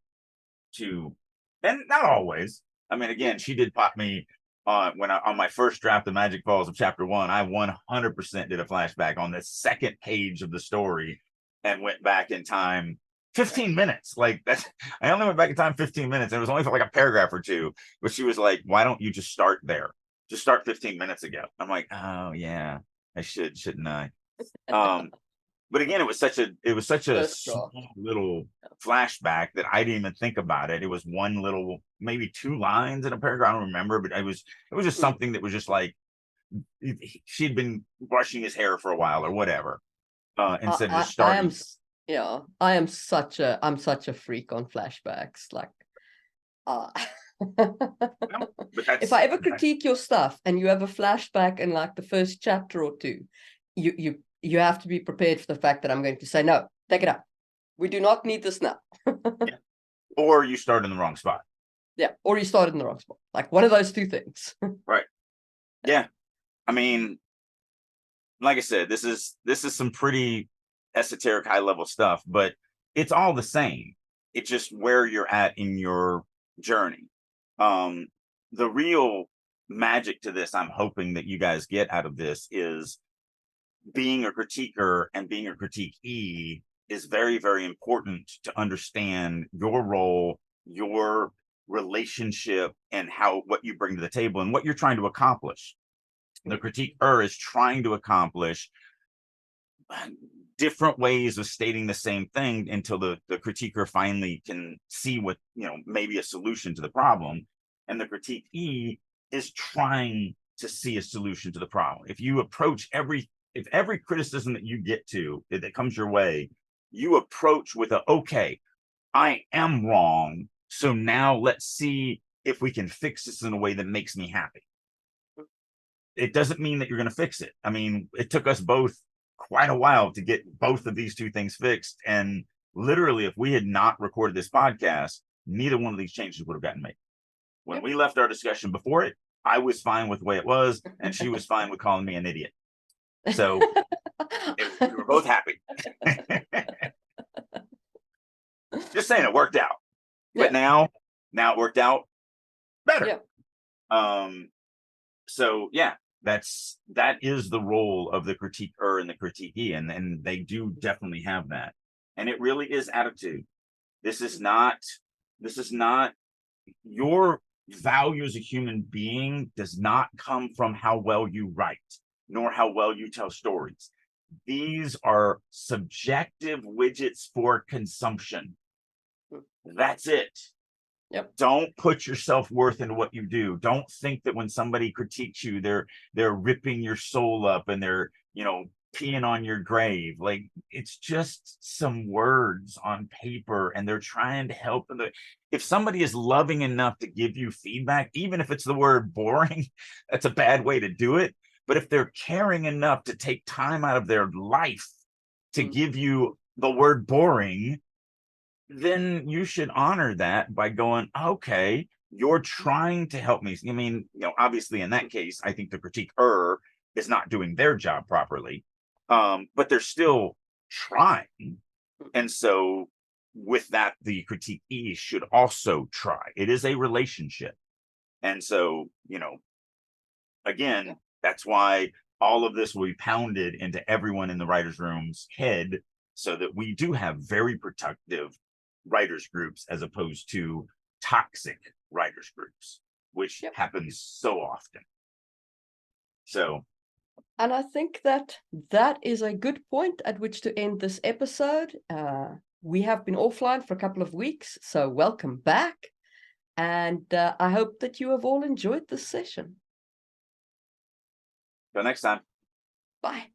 and not always. I mean, again, she did pop me on my first draft of Magic Falls of chapter 1. I 100% did a flashback on the second page of the story and went back in time 15 minutes. Like, that's, I only went back in time 15 minutes. And it was only for like a paragraph or two, but she was like, why don't you just start there? Just start 15 minutes ago. I'm like, oh yeah, I shouldn't I? But again, it was such a small little flashback that I didn't even think about it. It was one little, maybe 2 lines in a paragraph. I don't remember, but it was just something that was just like, she'd been brushing his hair for a while or whatever. Instead of just starting. I'm such a freak on flashbacks. Like, if I ever critique your stuff and you have a flashback in like the first chapter or 2, you have to be prepared for the fact that I'm going to say, no, take it out. We do not need this now. Or you start in the wrong spot. Or you started in the wrong spot. Like, one of those 2 things. Right. Yeah. I mean, like I said, this is some pretty esoteric, high level stuff, but it's all the same. It's just where you're at in your journey. The real magic to this, I'm hoping that you guys get out of this, is being a critiquer and being a critiquee is very, very important to understand your role, your relationship, and what you bring to the table and what you're trying to accomplish. The critiquer is trying to accomplish different ways of stating the same thing until the critiquer finally can see what, maybe a solution to the problem. And the critiquee is trying to see a solution to the problem. If you approach every criticism that you get to, that comes your way, you approach with okay, I am wrong, So now let's see if we can fix this in a way that makes me happy. It doesn't mean that you're going to fix it. I mean, it took us both quite a while to get both of these two things fixed. And literally, if we had not recorded this podcast, neither one of these changes would have gotten made. When we left our discussion before it, I was fine with the way it was, and she was fine with calling me an idiot. So we were both happy. Just saying, it worked out. But now it worked out better. So yeah, that is the role of the critiquer and the critiquee, and they do definitely have that. And it really is attitude. This is not your value as a human being does not come from how well you write, nor how well you tell stories. These are subjective widgets for consumption. That's it. Don't put your self-worth into what you do. Don't think that when somebody critiques you, they're ripping your soul up and they're, peeing on your grave. Like, it's just some words on paper, and they're trying to help. If somebody is loving enough to give you feedback, even if it's the word boring, that's a bad way to do it. But if they're caring enough to take time out of their life to give you the word boring, then you should honor that by going, okay, you're trying to help me. I mean, obviously in that case, I think the critiquer is not doing their job properly, but they're still trying. And so with that, the critiquee should also try. It is a relationship. And so, again, that's why all of this will be pounded into everyone in the writer's room's head, so that we do have very productive writers groups as opposed to toxic writers groups, which happens so often. So, and I think that is a good point at which to end this episode. We have been offline for a couple of weeks, so welcome back. And I hope that you have all enjoyed this session. Till next time. Bye.